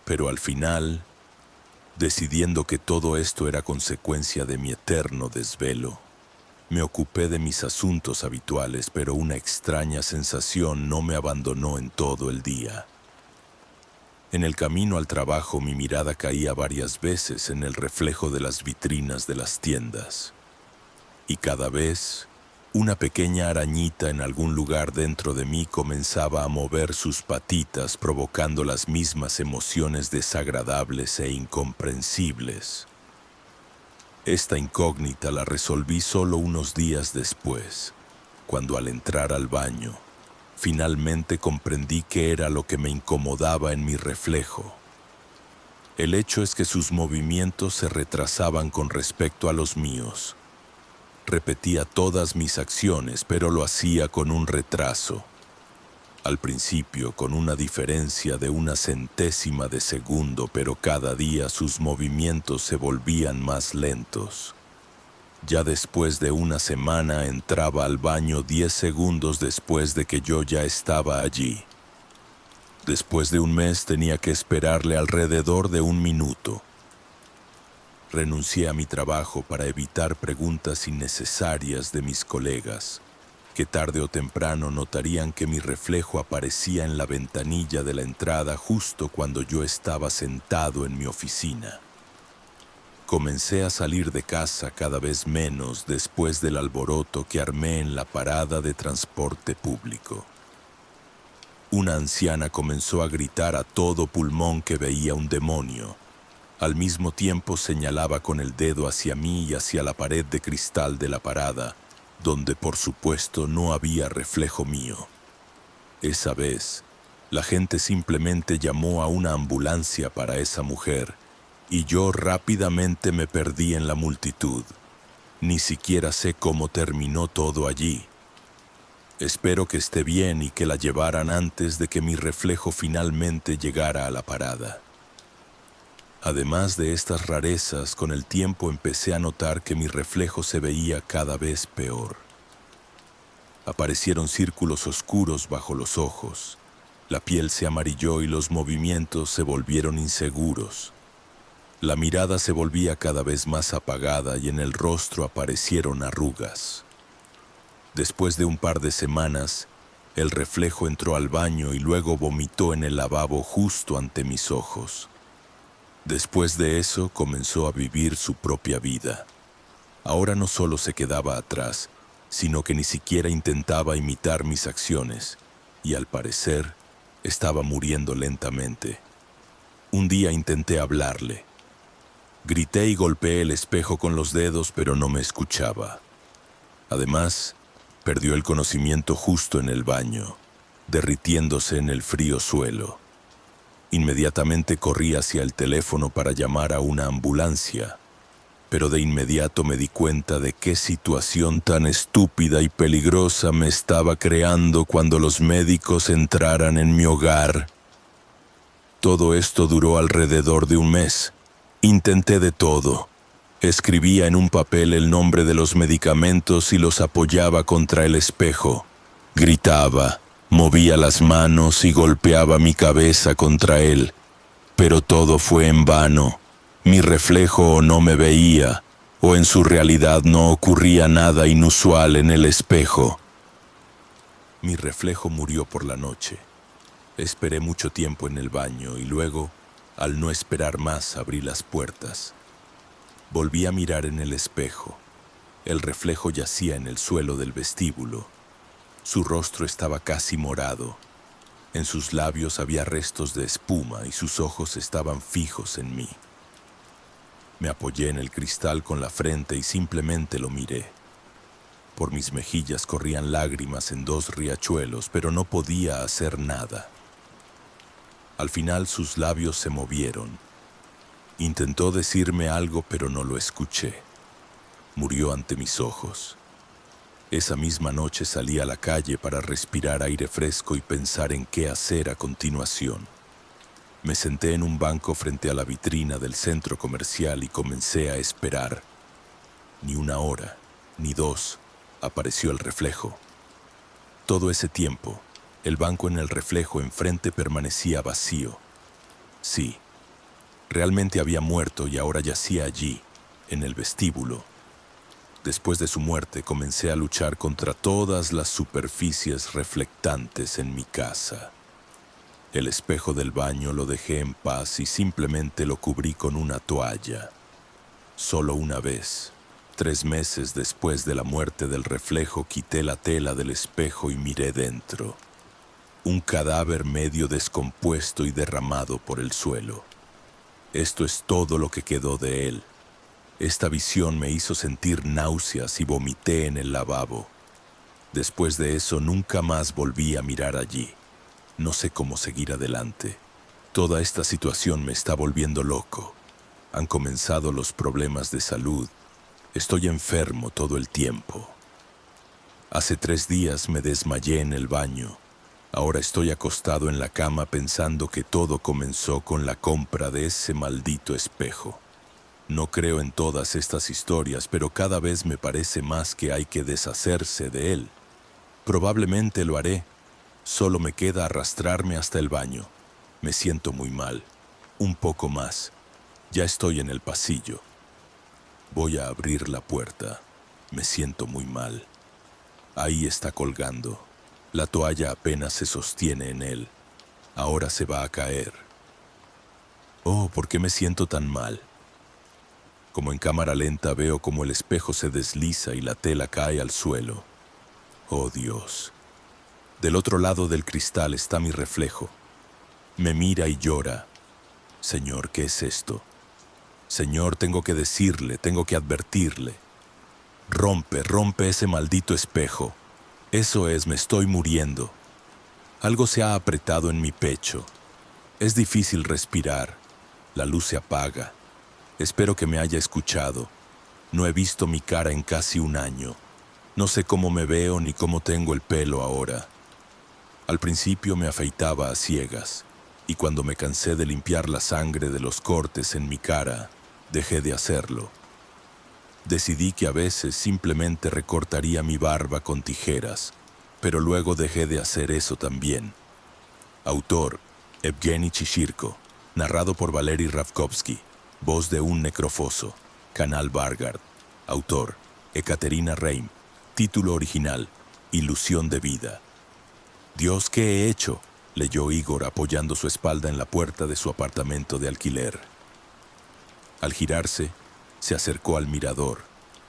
Pero al final, decidiendo que todo esto era consecuencia de mi eterno desvelo, me ocupé de mis asuntos habituales, pero una extraña sensación no me abandonó en todo el día. En el camino al trabajo mi mirada caía varias veces en el reflejo de las vitrinas de las tiendas. Y cada vez, una pequeña arañita en algún lugar dentro de mí comenzaba a mover sus patitas, provocando las mismas emociones desagradables e incomprensibles. Esta incógnita la resolví solo unos días después, cuando al entrar al baño, finalmente comprendí qué era lo que me incomodaba en mi reflejo. El hecho es que sus movimientos se retrasaban con respecto a los míos. Repetía todas mis acciones, pero lo hacía con un retraso. Al principio con una diferencia de una centésima de segundo, pero cada día sus movimientos se volvían más lentos. Ya después de una semana entraba al baño 10 segundos después de que yo ya estaba allí. Después de un mes tenía que esperarle alrededor de 1 minuto. Renuncié a mi trabajo para evitar preguntas innecesarias de mis colegas, que tarde o temprano notarían que mi reflejo aparecía en la ventanilla de la entrada justo cuando yo estaba sentado en mi oficina. Comencé a salir de casa cada vez menos después del alboroto que armé en la parada de transporte público. Una anciana comenzó a gritar a todo pulmón que veía un demonio. Al mismo tiempo señalaba con el dedo hacia mí y hacia la pared de cristal de la parada, donde por supuesto no había reflejo mío. Esa vez, la gente simplemente llamó a una ambulancia para esa mujer, y yo rápidamente me perdí en la multitud. Ni siquiera sé cómo terminó todo allí. Espero que esté bien y que la llevaran antes de que mi reflejo finalmente llegara a la parada. Además de estas rarezas, con el tiempo empecé a notar que mi reflejo se veía cada vez peor. Aparecieron círculos oscuros bajo los ojos, la piel se amarilló y los movimientos se volvieron inseguros. La mirada se volvía cada vez más apagada y en el rostro aparecieron arrugas. Después de un par de semanas, el reflejo entró al baño y luego vomitó en el lavabo justo ante mis ojos. Después de eso, comenzó a vivir su propia vida. Ahora no solo se quedaba atrás, sino que ni siquiera intentaba imitar mis acciones, y al parecer, estaba muriendo lentamente. Un día intenté hablarle. Grité y golpeé el espejo con los dedos, pero no me escuchaba. Además, perdió el conocimiento justo en el baño, derritiéndose en el frío suelo. Inmediatamente corrí hacia el teléfono para llamar a una ambulancia, pero de inmediato me di cuenta de qué situación tan estúpida y peligrosa me estaba creando cuando los médicos entraran en mi hogar. Todo esto duró alrededor de 1 mes. Intenté de todo. Escribía en un papel el nombre de los medicamentos y los apoyaba contra el espejo. Gritaba, movía las manos y golpeaba mi cabeza contra él. Pero todo fue en vano. Mi reflejo o no me veía, o en su realidad no ocurría nada inusual en el espejo. Mi reflejo murió por la noche. Esperé mucho tiempo en el baño y luego, al no esperar más, abrí las puertas. Volví a mirar en el espejo. El reflejo yacía en el suelo del vestíbulo. Su rostro estaba casi morado. En sus labios había restos de espuma y sus ojos estaban fijos en mí. Me apoyé en el cristal con la frente y simplemente lo miré. Por mis mejillas corrían lágrimas en 2 riachuelos, pero no podía hacer nada. Al final sus labios se movieron. Intentó decirme algo, pero no lo escuché. Murió ante mis ojos. Esa misma noche salí a la calle para respirar aire fresco y pensar en qué hacer a continuación. Me senté en un banco frente a la vitrina del centro comercial y comencé a esperar. Ni 1 hora, ni 2, apareció el reflejo. Todo ese tiempo, el banco en el reflejo enfrente permanecía vacío. Sí, realmente había muerto y ahora yacía allí, en el vestíbulo. Después de su muerte comencé a luchar contra todas las superficies reflectantes en mi casa. El espejo del baño lo dejé en paz y simplemente lo cubrí con una toalla. Solo una vez, 3 meses después de la muerte del reflejo, quité la tela del espejo y miré dentro. Un cadáver medio descompuesto y derramado por el suelo. Esto es todo lo que quedó de él. Esta visión me hizo sentir náuseas y vomité en el lavabo. Después de eso nunca más volví a mirar allí. No sé cómo seguir adelante. Toda esta situación me está volviendo loco. Han comenzado los problemas de salud. Estoy enfermo todo el tiempo. Hace 3 días me desmayé en el baño. Ahora estoy acostado en la cama pensando que todo comenzó con la compra de ese maldito espejo. No creo en todas estas historias, pero cada vez me parece más que hay que deshacerse de él. Probablemente lo haré. Solo me queda arrastrarme hasta el baño. Me siento muy mal. Un poco más. Ya estoy en el pasillo. Voy a abrir la puerta. Me siento muy mal. Ahí está colgando. La toalla apenas se sostiene en él. Ahora se va a caer. Oh, ¿por qué me siento tan mal? Como en cámara lenta veo como el espejo se desliza y la tela cae al suelo. Oh, Dios. Del otro lado del cristal está mi reflejo. Me mira y llora. Señor, ¿qué es esto? Señor, tengo que decirle, tengo que advertirle. Rompe ese maldito espejo. Eso es, me estoy muriendo. Algo se ha apretado en mi pecho. Es difícil respirar. La luz se apaga. Espero que me haya escuchado. No he visto mi cara en casi 1 año. No sé cómo me veo ni cómo tengo el pelo ahora. Al principio me afeitaba a ciegas, y cuando me cansé de limpiar la sangre de los cortes en mi cara, dejé de hacerlo. Decidí que a veces simplemente recortaría mi barba con tijeras, pero luego dejé de hacer eso también. Autor: Evgeny Chishirko, narrado por Valery Ravkovsky, voz de un necrofoso, Canal Vanguard. Autor: Ekaterina Reim, título original: Ilusión de vida. Dios, ¿qué he hecho?, leyó Igor apoyando su espalda en la puerta de su apartamento de alquiler. Al girarse, se acercó al mirador,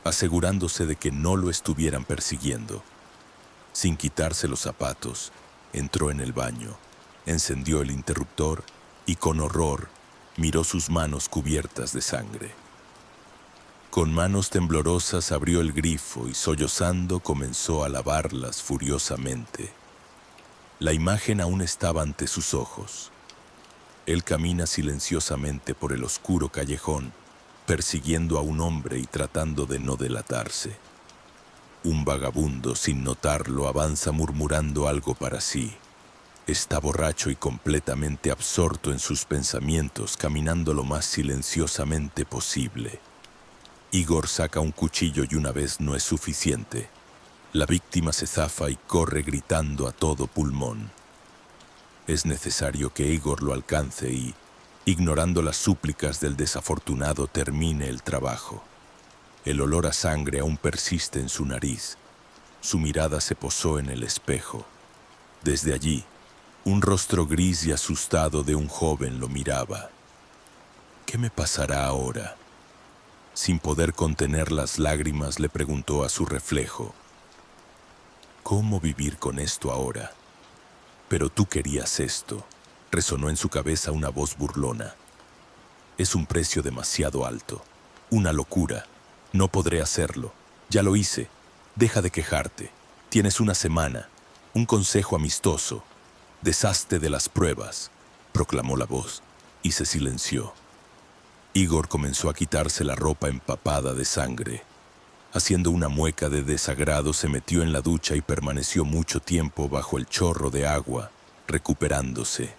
asegurándose de que no lo estuvieran persiguiendo. Sin quitarse los zapatos, entró en el baño, encendió el interruptor y con horror miró sus manos cubiertas de sangre. Con manos temblorosas abrió el grifo y sollozando comenzó a lavarlas furiosamente. La imagen aún estaba ante sus ojos. Él camina silenciosamente por el oscuro callejón, persiguiendo a un hombre y tratando de no delatarse. Un vagabundo, sin notarlo, avanza murmurando algo para sí. Está borracho y completamente absorto en sus pensamientos, caminando lo más silenciosamente posible. Igor saca un cuchillo y una vez no es suficiente. La víctima se zafa y corre gritando a todo pulmón. Es necesario que Igor lo alcance y, ignorando las súplicas del desafortunado, termine el trabajo. El olor a sangre aún persiste en su nariz. Su mirada se posó en el espejo. Desde allí, un rostro gris y asustado de un joven lo miraba. ¿Qué me pasará ahora? Sin poder contener las lágrimas, le preguntó a su reflejo. ¿Cómo vivir con esto ahora? Pero tú querías esto, resonó en su cabeza una voz burlona. Es un precio demasiado alto, una locura. No podré hacerlo. Ya lo hice. Deja de quejarte. Tienes una semana. Un consejo amistoso. Deshazte de las pruebas, proclamó la voz, y se silenció. Igor comenzó a quitarse la ropa empapada de sangre. Haciendo una mueca de desagrado, se metió en la ducha y permaneció mucho tiempo bajo el chorro de agua, recuperándose.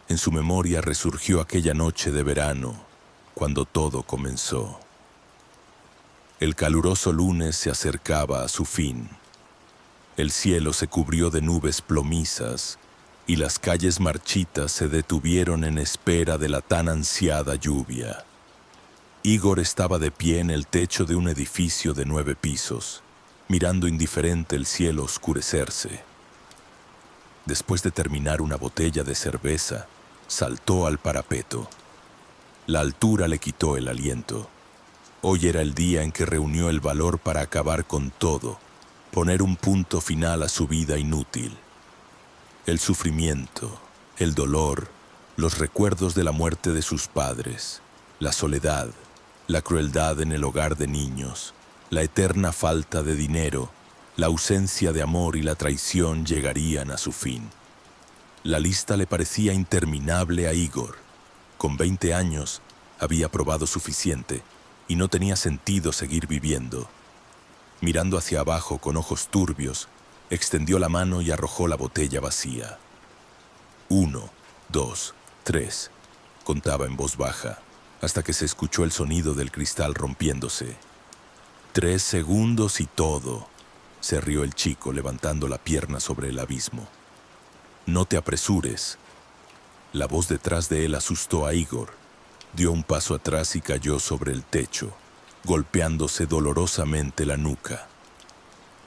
En su memoria resurgió aquella noche de verano, cuando todo comenzó. El caluroso lunes se acercaba a su fin. El cielo se cubrió de nubes plomizas y las calles marchitas se detuvieron en espera de la tan ansiada lluvia. Igor estaba de pie en el techo de un edificio de 9 pisos, mirando indiferente el cielo oscurecerse. Después de terminar una botella de cerveza, saltó al parapeto. La altura le quitó el aliento. Hoy era el día en que reunió el valor para acabar con todo, poner un punto final a su vida inútil. El sufrimiento, el dolor, los recuerdos de la muerte de sus padres, la soledad, la crueldad en el hogar de niños, la eterna falta de dinero, la ausencia de amor y la traición llegarían a su fin. La lista le parecía interminable a Igor. Con 20 años había probado suficiente y no tenía sentido seguir viviendo. Mirando hacia abajo con ojos turbios, extendió la mano y arrojó la botella vacía. 1, 2, 3, contaba en voz baja, hasta que se escuchó el sonido del cristal rompiéndose. 3 segundos y todo, se rió el chico levantando la pierna sobre el abismo. No te apresures. La voz detrás de él asustó a Igor. Dio un paso atrás y cayó sobre el techo, golpeándose dolorosamente la nuca.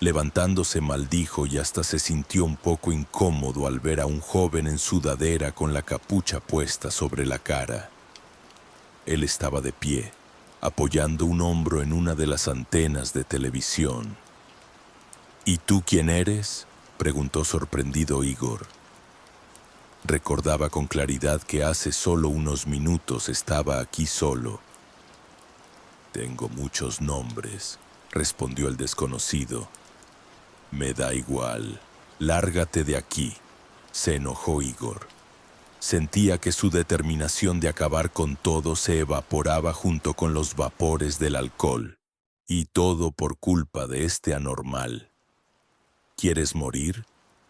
Levantándose maldijo y hasta se sintió un poco incómodo al ver a un joven en sudadera con la capucha puesta sobre la cara. Él estaba de pie, apoyando un hombro en una de las antenas de televisión. ¿Y tú quién eres?, preguntó sorprendido Igor. Recordaba con claridad que hace solo unos minutos estaba aquí solo. Tengo muchos nombres, respondió el desconocido. Me da igual, lárgate de aquí, se enojó Igor. Sentía que su determinación de acabar con todo se evaporaba junto con los vapores del alcohol, y todo por culpa de este anormal. ¿Quieres morir?,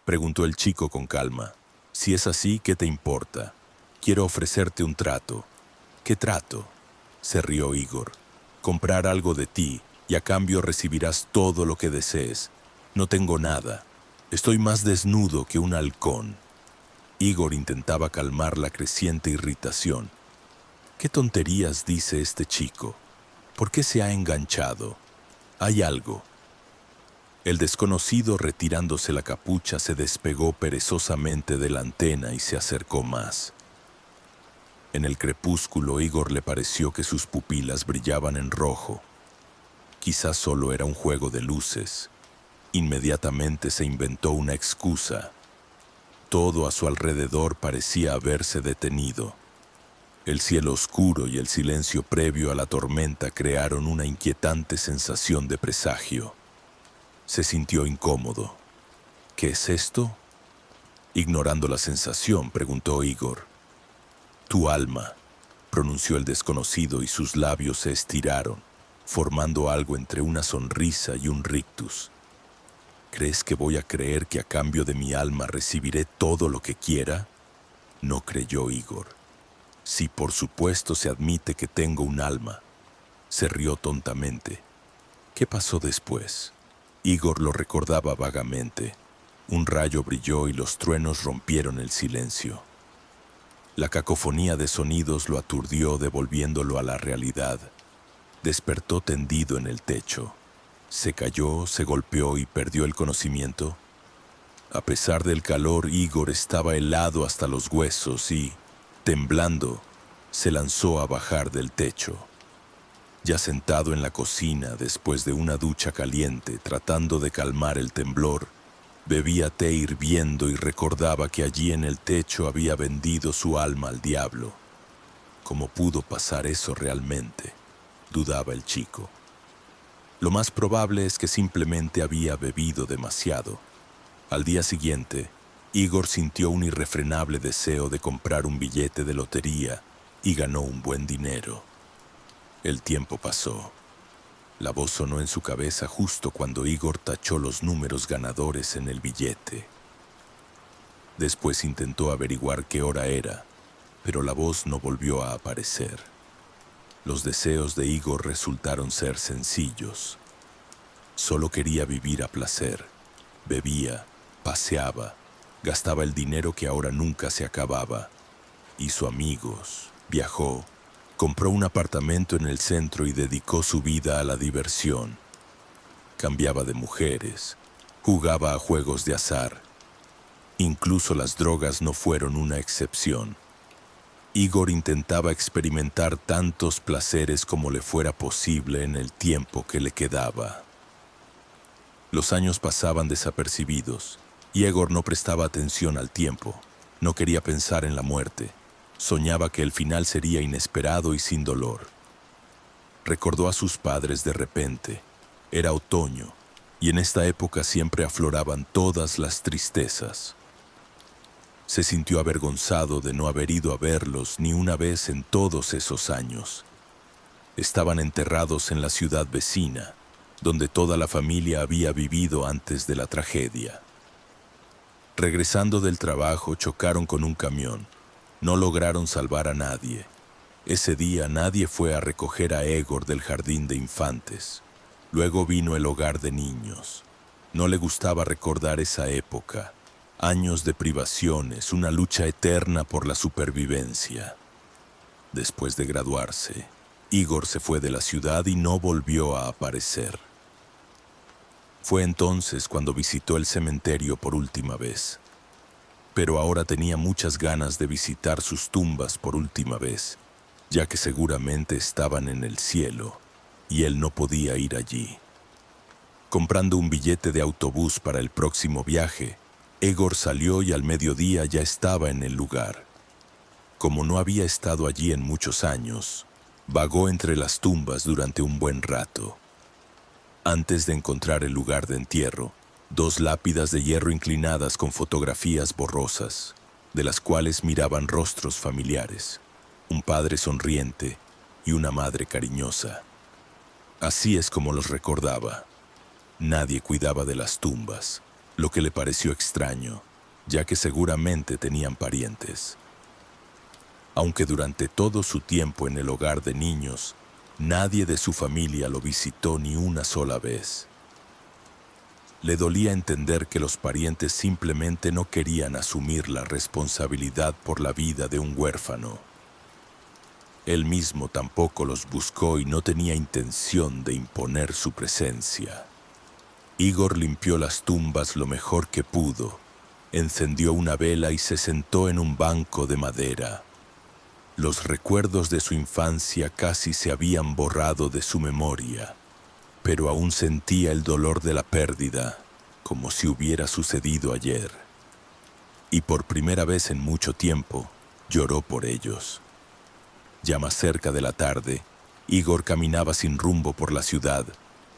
preguntó el chico con calma. Si es así, ¿qué te importa? Quiero ofrecerte un trato. ¿Qué trato?, se rió Igor. Comprar algo de ti y a cambio recibirás todo lo que desees. No tengo nada. Estoy más desnudo que un halcón. Igor intentaba calmar la creciente irritación. ¿Qué tonterías dice este chico? ¿Por qué se ha enganchado? Hay algo. El desconocido, retirándose la capucha, se despegó perezosamente de la antena y se acercó más. En el crepúsculo, Igor le pareció que sus pupilas brillaban en rojo. Quizás solo era un juego de luces. Inmediatamente se inventó una excusa. Todo a su alrededor parecía haberse detenido. El cielo oscuro y el silencio previo a la tormenta crearon una inquietante sensación de presagio. Se sintió incómodo. ¿Qué es esto?, ignorando la sensación, preguntó Igor. Tu alma, pronunció el desconocido y sus labios se estiraron, formando algo entre una sonrisa y un rictus. ¿Crees que voy a creer que a cambio de mi alma recibiré todo lo que quiera? No creyó Igor. Sí, por supuesto se admite que tengo un alma. Se rió tontamente. ¿Qué pasó después? Igor lo recordaba vagamente. Un rayo brilló y los truenos rompieron el silencio. La cacofonía de sonidos lo aturdió, devolviéndolo a la realidad. Despertó tendido en el techo. Se cayó, se golpeó y perdió el conocimiento. A pesar del calor, Igor estaba helado hasta los huesos y, temblando, se lanzó a bajar del techo. Ya sentado en la cocina, después de una ducha caliente, tratando de calmar el temblor, bebía té hirviendo y recordaba que allí en el techo había vendido su alma al diablo. ¿Cómo pudo pasar eso realmente?, dudaba el chico. Lo más probable es que simplemente había bebido demasiado. Al día siguiente, Igor sintió un irrefrenable deseo de comprar un billete de lotería y ganó un buen dinero. El tiempo pasó. La voz sonó en su cabeza justo cuando Igor tachó los números ganadores en el billete. Después intentó averiguar qué hora era, pero la voz no volvió a aparecer. Los deseos de Igor resultaron ser sencillos. Solo quería vivir a placer. Bebía, paseaba, gastaba el dinero que ahora nunca se acababa. Hizo amigos, viajó, compró un apartamento en el centro y dedicó su vida a la diversión. Cambiaba de mujeres, jugaba a juegos de azar. Incluso las drogas no fueron una excepción. Igor intentaba experimentar tantos placeres como le fuera posible en el tiempo que le quedaba. Los años pasaban desapercibidos. Igor no prestaba atención al tiempo. No quería pensar en la muerte. Soñaba que el final sería inesperado y sin dolor. Recordó a sus padres de repente. Era otoño, y en esta época siempre afloraban todas las tristezas. Se sintió avergonzado de no haber ido a verlos ni una vez en todos esos años. Estaban enterrados en la ciudad vecina, donde toda la familia había vivido antes de la tragedia. Regresando del trabajo, chocaron con un camión. No lograron salvar a nadie. Ese día nadie fue a recoger a Igor del jardín de infantes. Luego vino el hogar de niños. No le gustaba recordar esa época. Años de privaciones, una lucha eterna por la supervivencia. Después de graduarse, Igor se fue de la ciudad y no volvió a aparecer. Fue entonces cuando visitó el cementerio por última vez. Pero ahora tenía muchas ganas de visitar sus tumbas por última vez, ya que seguramente estaban en el cielo, y él no podía ir allí. Comprando un billete de autobús para el próximo viaje, Igor salió y al mediodía ya estaba en el lugar. Como no había estado allí en muchos años, vagó entre las tumbas durante un buen rato. Antes de encontrar el lugar de entierro, 2 lápidas de hierro inclinadas con fotografías borrosas, de las cuales miraban rostros familiares, un padre sonriente y una madre cariñosa. Así es como los recordaba. Nadie cuidaba de las tumbas, lo que le pareció extraño, ya que seguramente tenían parientes. Aunque durante todo su tiempo en el hogar de niños, nadie de su familia lo visitó ni una sola vez. Le dolía entender que los parientes simplemente no querían asumir la responsabilidad por la vida de un huérfano. Él mismo tampoco los buscó y no tenía intención de imponer su presencia. Igor limpió las tumbas lo mejor que pudo, encendió una vela y se sentó en un banco de madera. Los recuerdos de su infancia casi se habían borrado de su memoria, pero aún sentía el dolor de la pérdida, como si hubiera sucedido ayer. Y por primera vez en mucho tiempo, lloró por ellos. Ya más cerca de la tarde, Igor caminaba sin rumbo por la ciudad,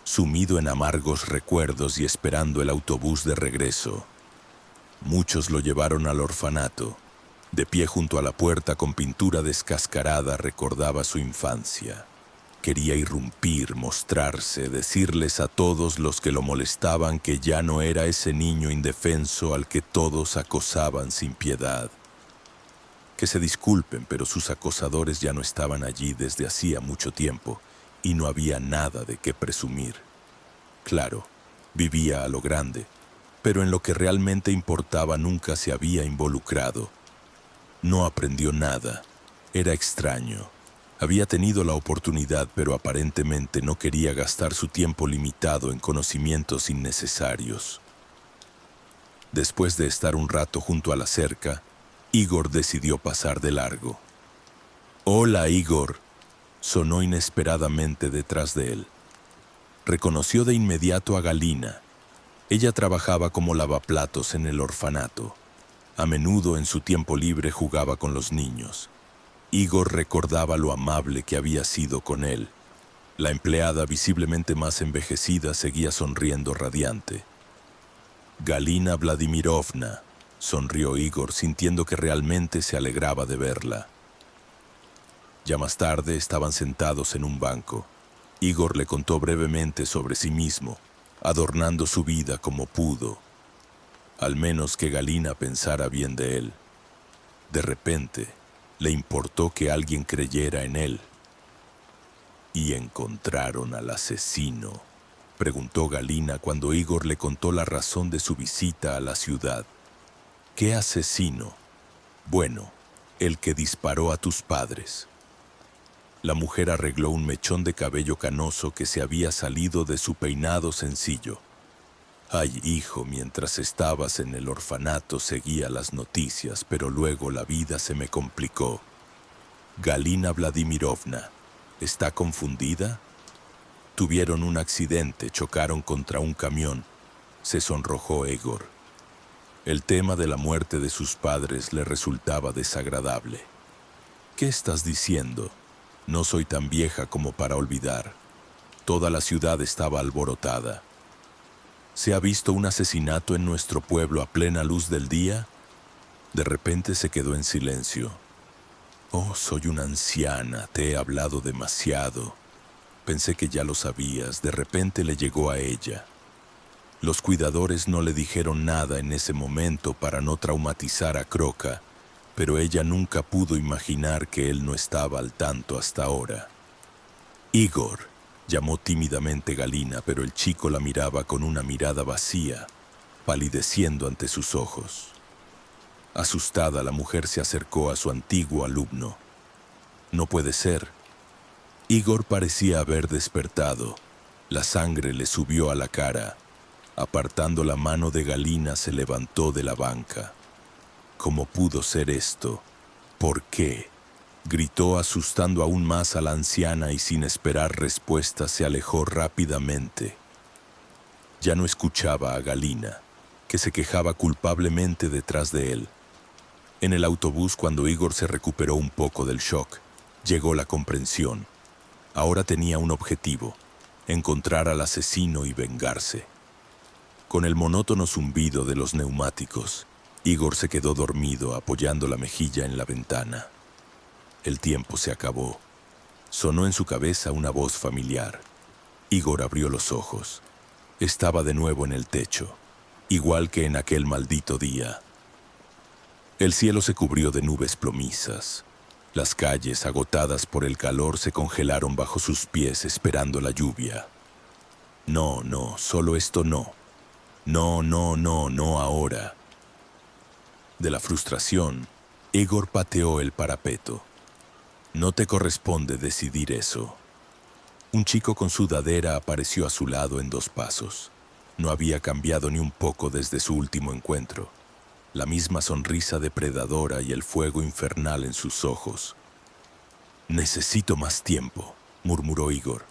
sumido en amargos recuerdos y esperando el autobús de regreso. Muchos lo llevaron al orfanato. De pie junto a la puerta con pintura descascarada recordaba su infancia. Quería irrumpir, mostrarse, decirles a todos los que lo molestaban que ya no era ese niño indefenso al que todos acosaban sin piedad. Que se disculpen, pero sus acosadores ya no estaban allí desde hacía mucho tiempo y no había nada de qué presumir. Claro, vivía a lo grande, pero en lo que realmente importaba nunca se había involucrado. No aprendió nada. Era extraño. Había tenido la oportunidad, pero aparentemente no quería gastar su tiempo limitado en conocimientos innecesarios. Después de estar un rato junto a la cerca, Igor decidió pasar de largo. «Hola, Igor», sonó inesperadamente detrás de él. Reconoció de inmediato a Galina. Ella trabajaba como lavaplatos en el orfanato. A menudo en su tiempo libre jugaba con los niños. Igor recordaba lo amable que había sido con él. La empleada, visiblemente más envejecida, seguía sonriendo radiante. «Galina Vladimirovna», sonrió Igor, sintiendo que realmente se alegraba de verla. Ya más tarde estaban sentados en un banco. Igor le contó brevemente sobre sí mismo, adornando su vida como pudo. Al menos que Galina pensara bien de él. De repente, le importó que alguien creyera en él. «¿Y encontraron al asesino?», preguntó Galina cuando Igor le contó la razón de su visita a la ciudad. «¿Qué asesino?». «Bueno, el que disparó a tus padres». La mujer arregló un mechón de cabello canoso que se había salido de su peinado sencillo. «Ay, hijo, mientras estabas en el orfanato seguía las noticias, pero luego la vida se me complicó». «Galina Vladimirovna, ¿está confundida?». «Tuvieron un accidente, chocaron contra un camión», se sonrojó Igor. El tema de la muerte de sus padres le resultaba desagradable. «¿Qué estás diciendo? No soy tan vieja como para olvidar». Toda la ciudad estaba alborotada. «¿Se ha visto un asesinato en nuestro pueblo a plena luz del día?». De repente se quedó en silencio. «Oh, soy una anciana, te he hablado demasiado. Pensé que ya lo sabías». De repente le llegó a ella. Los cuidadores no le dijeron nada en ese momento para no traumatizar a Croca, pero ella nunca pudo imaginar que él no estaba al tanto hasta ahora. «Igor», llamó tímidamente Galina, pero el chico la miraba con una mirada vacía, palideciendo ante sus ojos. Asustada, la mujer se acercó a su antiguo alumno. «No puede ser». Igor parecía haber despertado. La sangre le subió a la cara. Apartando la mano de Galina, se levantó de la banca. «¿Cómo pudo ser esto? ¿Por qué?», gritó, asustando aún más a la anciana, y sin esperar respuesta se alejó rápidamente. Ya no escuchaba a Galina, que se quejaba culpablemente detrás de él. En el autobús, cuando Igor se recuperó un poco del shock, llegó la comprensión. Ahora tenía un objetivo: encontrar al asesino y vengarse. Con el monótono zumbido de los neumáticos, Igor se quedó dormido, apoyando la mejilla en la ventana. El tiempo se acabó. Sonó en su cabeza una voz familiar. Igor abrió los ojos. Estaba de nuevo en el techo, igual que en aquel maldito día. El cielo se cubrió de nubes plomizas. Las calles, agotadas por el calor, se congelaron bajo sus pies esperando la lluvia. «No, no, solo esto no. No, no, no, no ahora». De la frustración, Igor pateó el parapeto. «No te corresponde decidir eso». Un chico con sudadera apareció a su lado en 2 pasos. No había cambiado ni un poco desde su último encuentro. La misma sonrisa depredadora y el fuego infernal en sus ojos. «Necesito más tiempo», murmuró Igor.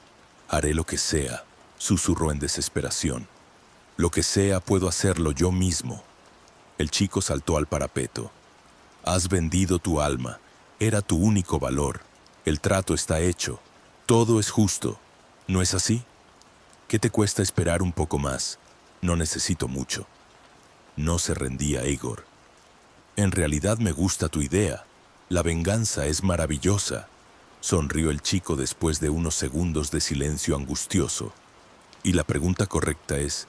«Haré lo que sea», susurró en desesperación. «Lo que sea, puedo hacerlo yo mismo». El chico saltó al parapeto. «Has vendido tu alma. Era tu único valor. El trato está hecho. Todo es justo. ¿No es así? ¿Qué te cuesta esperar un poco más? No necesito mucho». No se rendía Igor. «En realidad me gusta tu idea. La venganza es maravillosa», sonrió el chico después de unos segundos de silencio angustioso. «Y la pregunta correcta es,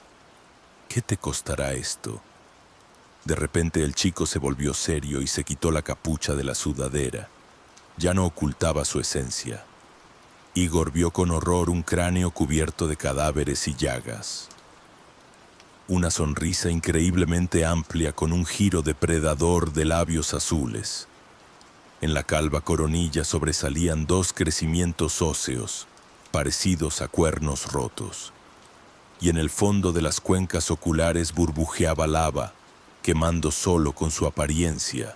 ¿qué te costará esto?». De repente el chico se volvió serio y se quitó la capucha de la sudadera. Ya no ocultaba su esencia. Igor vio con horror un cráneo cubierto de cadáveres y llagas. Una sonrisa increíblemente amplia con un giro depredador de labios azules. En la calva coronilla sobresalían 2 crecimientos óseos, parecidos a cuernos rotos. Y en el fondo de las cuencas oculares burbujeaba lava, quemando solo con su apariencia,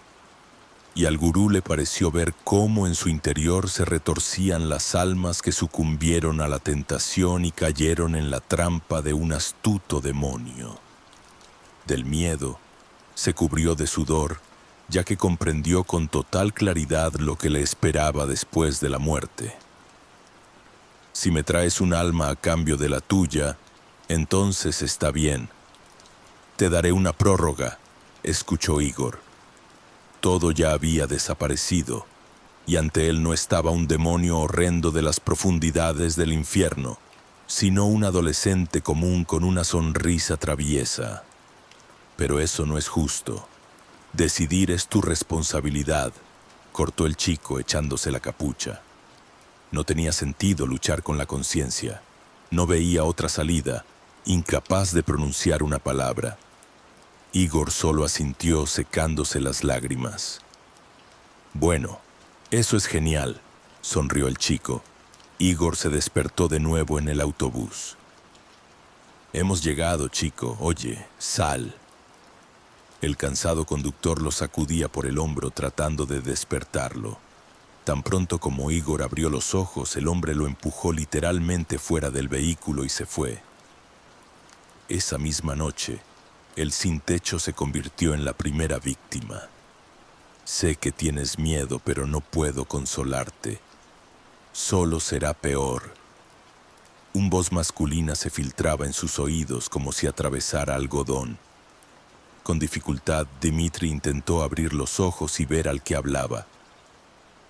y al gurú le pareció ver cómo en su interior se retorcían las almas que sucumbieron a la tentación y cayeron en la trampa de un astuto demonio. Del miedo, se cubrió de sudor, ya que comprendió con total claridad lo que le esperaba después de la muerte. Si me traes un alma a cambio de la tuya, entonces está bien. Te daré una prórroga, escuchó Igor. Todo ya había desaparecido, y ante él no estaba un demonio horrendo de las profundidades del infierno, sino un adolescente común con una sonrisa traviesa. Pero eso no es justo. Decidir es tu responsabilidad, cortó el chico echándose la capucha. No tenía sentido luchar con la conciencia. No veía otra salida, incapaz de pronunciar una palabra. Igor solo asintió secándose las lágrimas. Bueno, eso es genial, sonrió el chico. Igor se despertó de nuevo en el autobús. Hemos llegado, chico. Oye, sal. El cansado conductor lo sacudía por el hombro tratando de despertarlo. Tan pronto como Igor abrió los ojos, el hombre lo empujó literalmente fuera del vehículo y se fue. Esa misma noche, el sin techo se convirtió en la primera víctima. Sé que tienes miedo, pero no puedo consolarte. Solo será peor. Un voz masculina se filtraba en sus oídos como si atravesara algodón. Con dificultad, Dmitri intentó abrir los ojos y ver al que hablaba.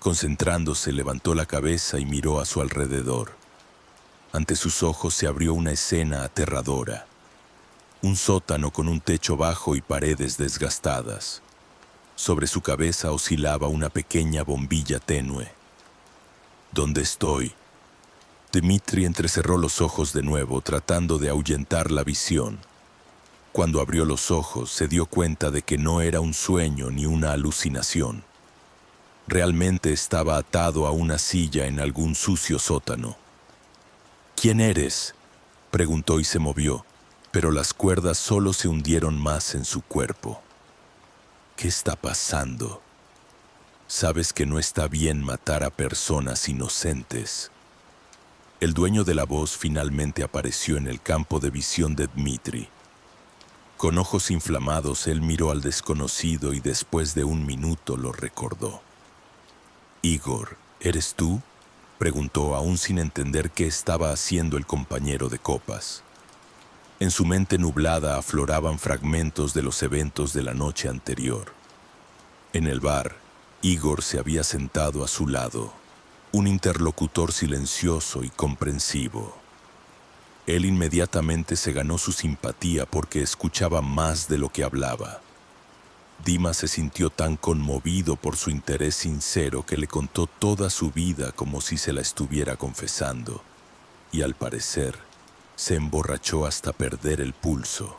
Concentrándose, levantó la cabeza y miró a su alrededor. Ante sus ojos se abrió una escena aterradora. Un sótano con un techo bajo y paredes desgastadas. Sobre su cabeza oscilaba una pequeña bombilla tenue. ¿Dónde estoy? Dmitri entrecerró los ojos de nuevo, tratando de ahuyentar la visión. Cuando abrió los ojos, se dio cuenta de que no era un sueño ni una alucinación. Realmente estaba atado a una silla en algún sucio sótano. ¿Quién eres?, preguntó y se movió, pero las cuerdas solo se hundieron más en su cuerpo. ¿Qué está pasando? Sabes que no está bien matar a personas inocentes. El dueño de la voz finalmente apareció en el campo de visión de Dmitri. Con ojos inflamados, él miró al desconocido y después de un minuto lo recordó. «Igor, ¿eres tú?», preguntó aún sin entender qué estaba haciendo el compañero de copas. En su mente nublada afloraban fragmentos de los eventos de la noche anterior. En el bar, Igor se había sentado a su lado, un interlocutor silencioso y comprensivo. Él inmediatamente se ganó su simpatía porque escuchaba más de lo que hablaba. Dima se sintió tan conmovido por su interés sincero que le contó toda su vida como si se la estuviera confesando, y al parecer se emborrachó hasta perder el pulso.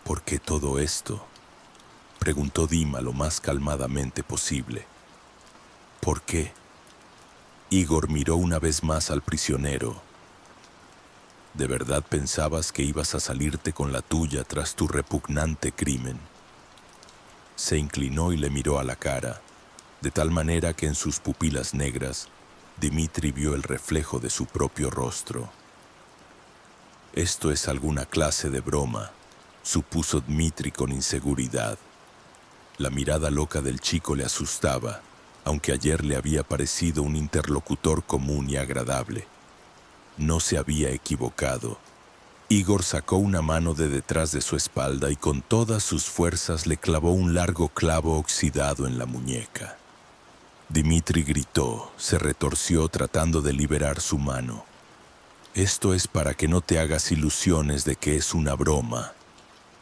¿Por qué todo esto?, preguntó Dima lo más calmadamente posible. ¿Por qué? Igor miró una vez más al prisionero. ¿De verdad pensabas que ibas a salirte con la tuya tras tu repugnante crimen? Se inclinó y le miró a la cara, de tal manera que en sus pupilas negras, Dmitri vio el reflejo de su propio rostro. Esto es alguna clase de broma, supuso Dmitri con inseguridad. La mirada loca del chico le asustaba, aunque ayer le había parecido un interlocutor común y agradable. No se había equivocado. Igor sacó una mano de detrás de su espalda y con todas sus fuerzas le clavó un largo clavo oxidado en la muñeca. Dmitri gritó, se retorció tratando de liberar su mano. «Esto es para que no te hagas ilusiones de que es una broma»,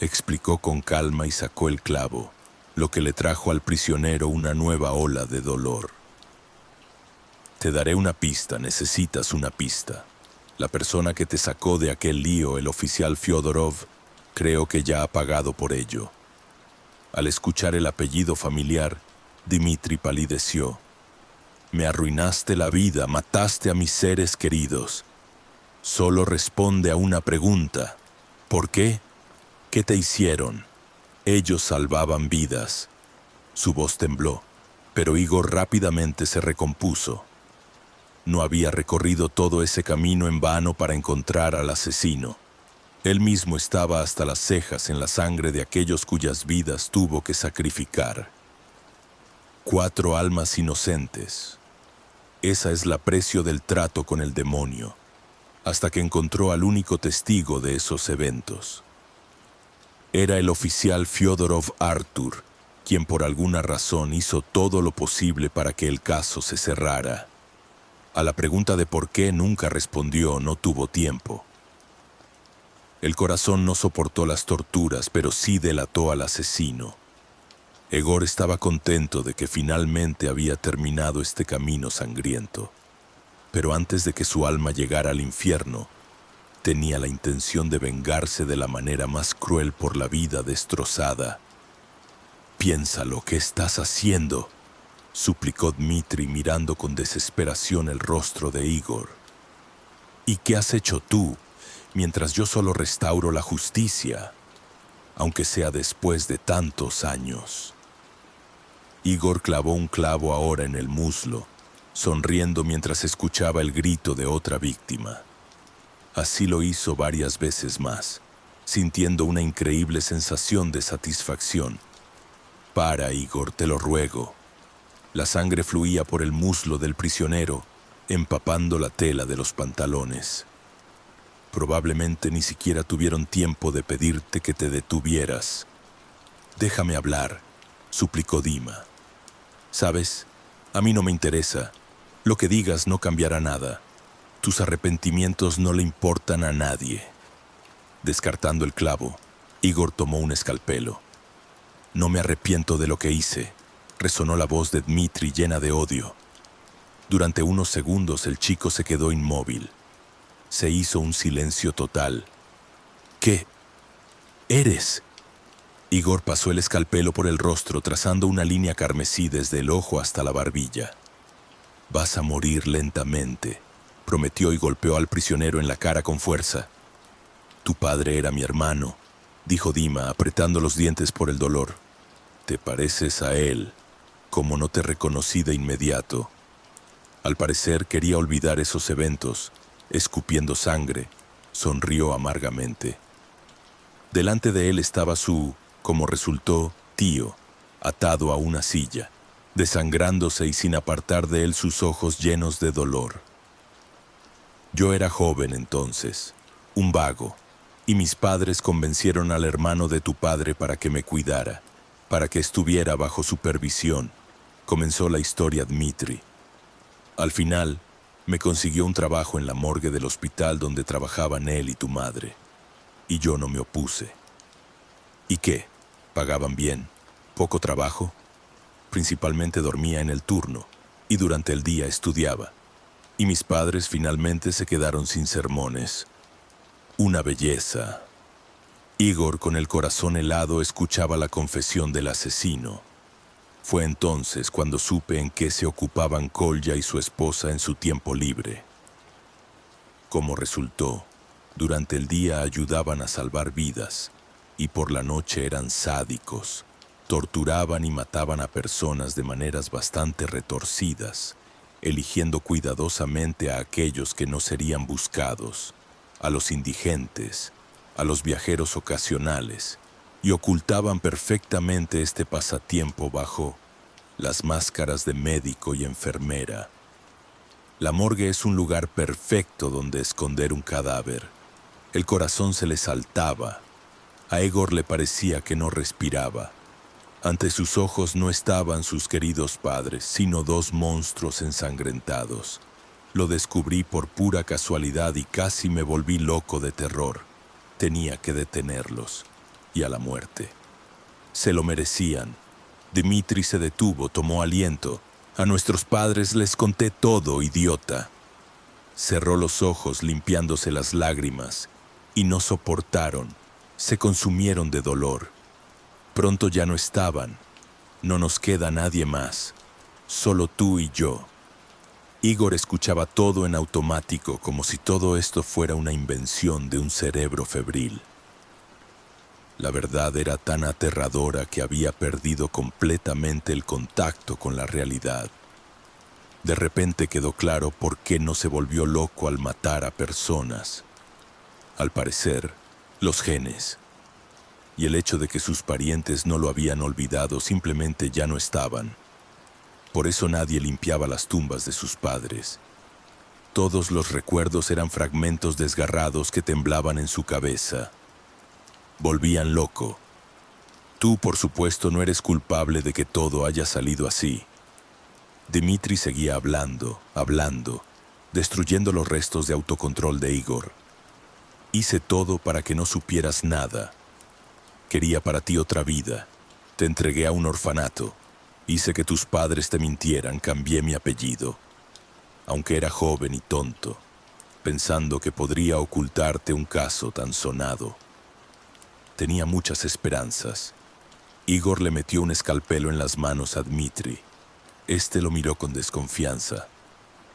explicó con calma y sacó el clavo, lo que le trajo al prisionero una nueva ola de dolor. «Te daré una pista, necesitas una pista. La persona que te sacó de aquel lío, el oficial Fyodorov, creo que ya ha pagado por ello». Al escuchar el apellido familiar, Dmitri palideció. «Me arruinaste la vida, mataste a mis seres queridos. Solo responde a una pregunta. ¿Por qué? ¿Qué te hicieron?». Ellos salvaban vidas. Su voz tembló, pero Igor rápidamente se recompuso. No había recorrido todo ese camino en vano para encontrar al asesino. Él mismo estaba hasta las cejas en la sangre de aquellos cuyas vidas tuvo que sacrificar. 4 almas inocentes. Esa es la precio del trato con el demonio, hasta que encontró al único testigo de esos eventos. Era el oficial Fyodorov Artur, quien por alguna razón hizo todo lo posible para que el caso se cerrara. A la pregunta de por qué nunca respondió, no tuvo tiempo. El corazón no soportó las torturas, pero sí delató al asesino. Egor estaba contento de que finalmente había terminado este camino sangriento. Pero antes de que su alma llegara al infierno, tenía la intención de vengarse de la manera más cruel por la vida destrozada. «Piensa lo que estás haciendo», suplicó Dmitri mirando con desesperación el rostro de Igor. «¿Y qué has hecho tú, mientras yo solo restauro la justicia, aunque sea después de tantos años?» Igor clavó un clavo ahora en el muslo, sonriendo mientras escuchaba el grito de otra víctima. Así lo hizo varias veces más, sintiendo una increíble sensación de satisfacción. «Para, Igor, te lo ruego». La sangre fluía por el muslo del prisionero, empapando la tela de los pantalones. Probablemente ni siquiera tuvieron tiempo de pedirte que te detuvieras. «Déjame hablar», suplicó Dima. «Sabes, a mí no me interesa. Lo que digas no cambiará nada. Tus arrepentimientos no le importan a nadie». Descartando el clavo, Igor tomó un escalpelo. «No me arrepiento de lo que hice», resonó la voz de Dmitri llena de odio. Durante unos segundos el chico se quedó inmóvil. Se hizo un silencio total. «¿Qué eres?» Igor pasó el escalpelo por el rostro, trazando una línea carmesí desde el ojo hasta la barbilla. «Vas a morir lentamente», prometió y golpeó al prisionero en la cara con fuerza. «Tu padre era mi hermano», dijo Dima, apretando los dientes por el dolor. «Te pareces a él, como no te reconocí de inmediato». Al parecer quería olvidar esos eventos. Escupiendo sangre, sonrió amargamente. Delante de él estaba su, como resultó, tío, atado a una silla, desangrándose y sin apartar de él sus ojos llenos de dolor. «Yo era joven entonces, un vago, y mis padres convencieron al hermano de tu padre para que me cuidara, para que estuviera bajo supervisión», comenzó la historia Dmitri. «Al final, me consiguió un trabajo en la morgue del hospital donde trabajaban él y tu madre, y yo no me opuse». «¿Y qué? ¿Pagaban bien? ¿Poco trabajo?» «Principalmente dormía en el turno, y durante el día estudiaba, y mis padres finalmente se quedaron sin sermones. Una belleza». Igor, con el corazón helado, escuchaba la confesión del asesino. Fue entonces cuando supe en qué se ocupaban Kolya y su esposa en su tiempo libre. Como resultó, durante el día ayudaban a salvar vidas, y por la noche eran sádicos. Torturaban y mataban a personas de maneras bastante retorcidas, eligiendo cuidadosamente a aquellos que no serían buscados, a los indigentes, a los viajeros ocasionales, y ocultaban perfectamente este pasatiempo bajo las máscaras de médico y enfermera. La morgue es un lugar perfecto donde esconder un cadáver. El corazón se le saltaba. A Egor le parecía que no respiraba. Ante sus ojos no estaban sus queridos padres, sino 2 monstruos ensangrentados. Lo descubrí por pura casualidad y casi me volví loco de terror. Tenía que detenerlos. Y a la muerte. Se lo merecían. Dmitri se detuvo, tomó aliento. «A nuestros padres les conté todo, idiota». Cerró los ojos limpiándose las lágrimas y no soportaron. Se consumieron de dolor. Pronto ya no estaban. No nos queda nadie más. Solo tú y yo. Igor escuchaba todo en automático, como si todo esto fuera una invención de un cerebro febril. La verdad era tan aterradora que había perdido completamente el contacto con la realidad. De repente quedó claro por qué no se volvió loco al matar a personas. Al parecer, los genes y el hecho de que sus parientes no lo habían olvidado simplemente ya no estaban. Por eso nadie limpiaba las tumbas de sus padres. Todos los recuerdos eran fragmentos desgarrados que temblaban en su cabeza. Volvían loco. Tú, por supuesto, no eres culpable de que todo haya salido así. Dmitri seguía hablando, destruyendo los restos de autocontrol de Igor. Hice todo para que no supieras nada. Quería para ti otra vida. Te entregué a un orfanato. Hice que tus padres te mintieran, cambié mi apellido. Aunque era joven y tonto, pensando que podría ocultarte un caso tan sonado. Tenía muchas esperanzas. Igor le metió un escalpelo en las manos a Dmitri. Este lo miró con desconfianza.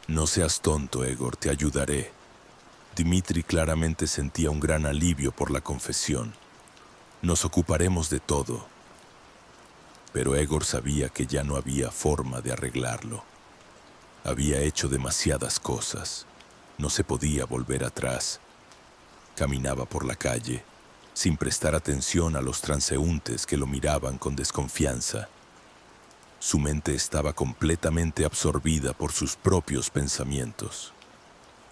No seas tonto, Egor, te ayudaré. Dmitri claramente sentía un gran alivio por la confesión. Nos ocuparemos de todo. Pero Egor sabía que ya no había forma de arreglarlo. Había hecho demasiadas cosas. No se podía volver atrás. Caminaba por la calle, sin prestar atención a los transeúntes que lo miraban con desconfianza. Su mente estaba completamente absorbida por sus propios pensamientos.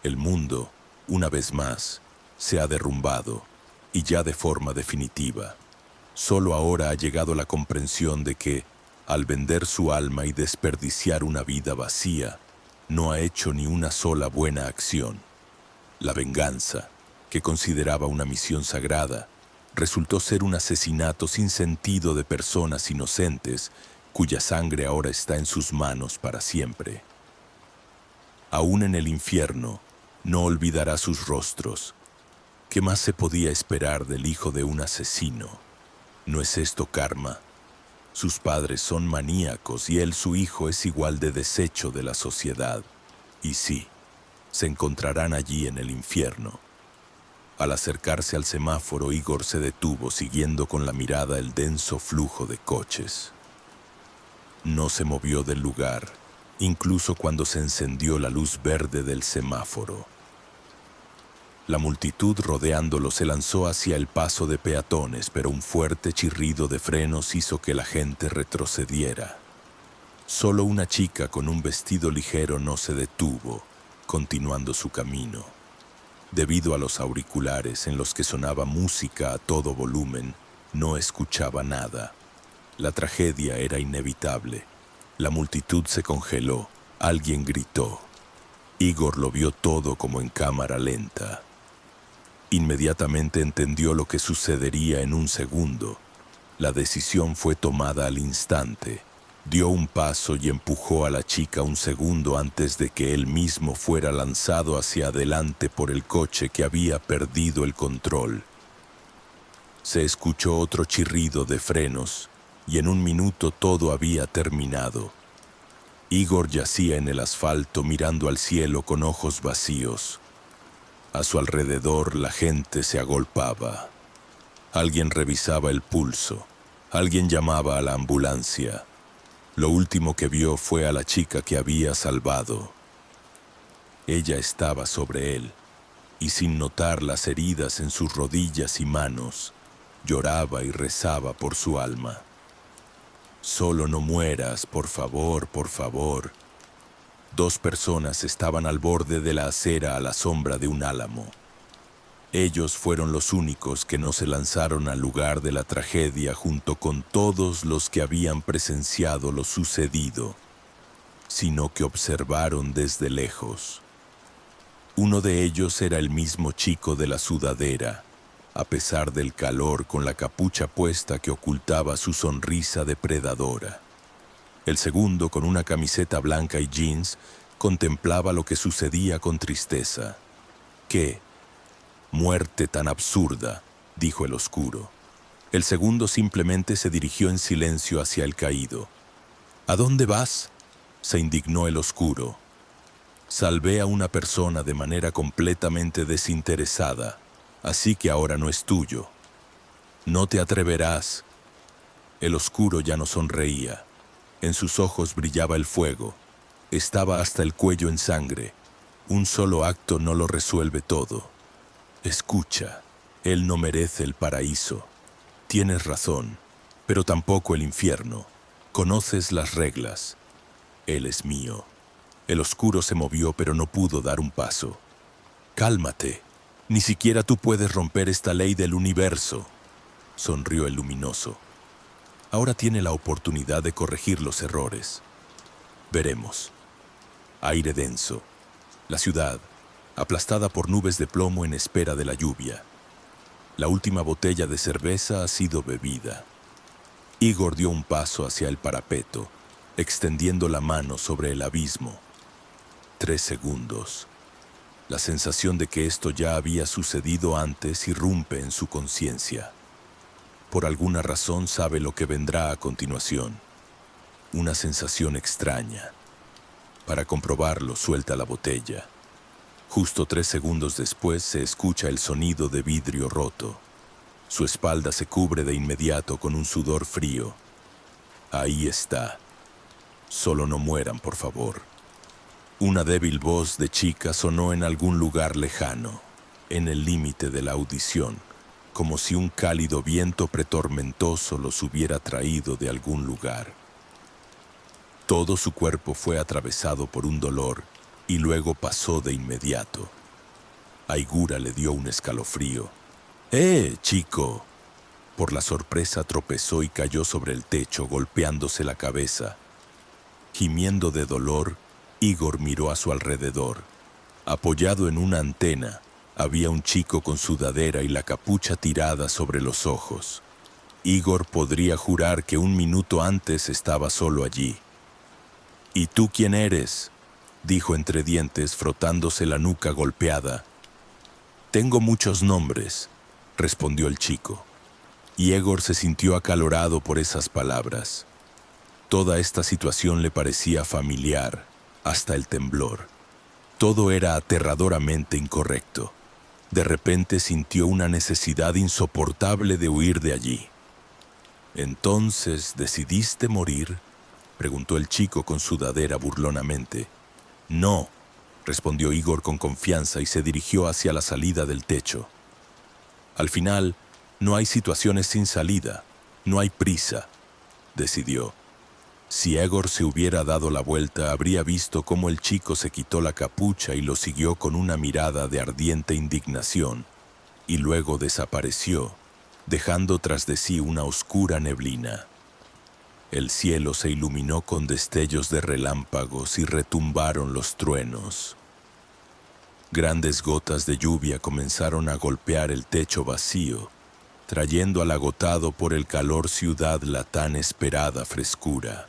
El mundo, una vez más, se ha derrumbado, y ya de forma definitiva. Solo ahora ha llegado la comprensión de que, al vender su alma y desperdiciar una vida vacía, no ha hecho ni una sola buena acción. La venganza, que consideraba una misión sagrada, resultó ser un asesinato sin sentido de personas inocentes, cuya sangre ahora está en sus manos para siempre. Aún en el infierno, no olvidará sus rostros. ¿Qué más se podía esperar del hijo de un asesino? ¿No es esto karma? Sus padres son maníacos y él, su hijo, es igual de desecho de la sociedad. Y sí, se encontrarán allí en el infierno. Al acercarse al semáforo, Igor se detuvo, siguiendo con la mirada el denso flujo de coches. No se movió del lugar, incluso cuando se encendió la luz verde del semáforo. La multitud rodeándolo se lanzó hacia el paso de peatones, pero un fuerte chirrido de frenos hizo que la gente retrocediera. Solo una chica con un vestido ligero no se detuvo, continuando su camino. Debido a los auriculares en los que sonaba música a todo volumen, no escuchaba nada. La tragedia era inevitable. La multitud se congeló. Alguien gritó. Igor lo vio todo como en cámara lenta. Inmediatamente entendió lo que sucedería en un segundo. La decisión fue tomada al instante. Dio un paso y empujó a la chica un segundo antes de que él mismo fuera lanzado hacia adelante por el coche que había perdido el control. Se escuchó otro chirrido de frenos y en un minuto todo había terminado. Igor yacía en el asfalto mirando al cielo con ojos vacíos. A su alrededor la gente se agolpaba. Alguien revisaba el pulso. Alguien llamaba a la ambulancia. Lo último que vio fue a la chica que había salvado. Ella estaba sobre él, y sin notar las heridas en sus rodillas y manos, lloraba y rezaba por su alma. «Solo no mueras, por favor, por favor». Dos personas estaban al borde de la acera a la sombra de un álamo. Ellos fueron los únicos que no se lanzaron al lugar de la tragedia junto con todos los que habían presenciado lo sucedido, sino que observaron desde lejos. Uno de ellos era el mismo chico de la sudadera, a pesar del calor, con la capucha puesta que ocultaba su sonrisa depredadora. El segundo, con una camiseta blanca y jeans, contemplaba lo que sucedía con tristeza. «¿Qué? Muerte tan absurda», dijo el oscuro. El segundo simplemente se dirigió en silencio hacia el caído. «¿A dónde vas?», se indignó el oscuro. «Salvé a una persona de manera completamente desinteresada, así que ahora no es tuyo». No te atreverás. El oscuro ya no sonreía. En sus ojos brillaba el fuego. Estaba hasta el cuello en sangre. Un solo acto no lo resuelve todo. Escucha, él no merece el paraíso. Tienes razón, pero tampoco el infierno. Conoces las reglas. Él es mío. El oscuro se movió, pero no pudo dar un paso. Cálmate. Ni siquiera tú puedes romper esta ley del universo, sonrió el luminoso. Ahora tiene la oportunidad de corregir los errores. Veremos. Aire denso. La ciudad, aplastada por nubes de plomo en espera de la lluvia. La última botella de cerveza ha sido bebida. Igor dio un paso hacia el parapeto, extendiendo la mano sobre el abismo. 3 segundos. La sensación de que esto ya había sucedido antes irrumpe en su conciencia. Por alguna razón sabe lo que vendrá a continuación. Una sensación extraña. Para comprobarlo, suelta la botella. Justo 3 segundos después se escucha el sonido de vidrio roto. Su espalda se cubre de inmediato con un sudor frío. Ahí está. Solo no mueran, por favor. Una débil voz de chica sonó en algún lugar lejano, en el límite de la audición, como si un cálido viento pretormentoso los hubiera traído de algún lugar. Todo su cuerpo fue atravesado por un dolor y luego pasó de inmediato. A Igura le dio un escalofrío. Chico! Por la sorpresa tropezó y cayó sobre el techo, golpeándose la cabeza. Gimiendo de dolor, Igor miró a su alrededor. Apoyado en una antena, había un chico con sudadera y la capucha tirada sobre los ojos. Igor podría jurar que un minuto antes estaba solo allí. ¿Y tú quién eres?, dijo entre dientes, frotándose la nuca golpeada. Tengo muchos nombres, respondió el chico. Igor se sintió acalorado por esas palabras. Toda esta situación le parecía familiar, hasta el temblor. Todo era aterradoramente incorrecto. De repente sintió una necesidad insoportable de huir de allí. ¿Entonces decidiste morir?, preguntó el chico con sudadera burlonamente. No, respondió Igor con confianza y se dirigió hacia la salida del techo. Al final, no hay situaciones sin salida, no hay prisa, decidió. Si Igor se hubiera dado la vuelta, habría visto cómo el chico se quitó la capucha y lo siguió con una mirada de ardiente indignación, y luego desapareció, dejando tras de sí una oscura neblina. El cielo se iluminó con destellos de relámpagos y retumbaron los truenos. Grandes gotas de lluvia comenzaron a golpear el techo vacío, trayendo al agotado por el calor ciudad la tan esperada frescura.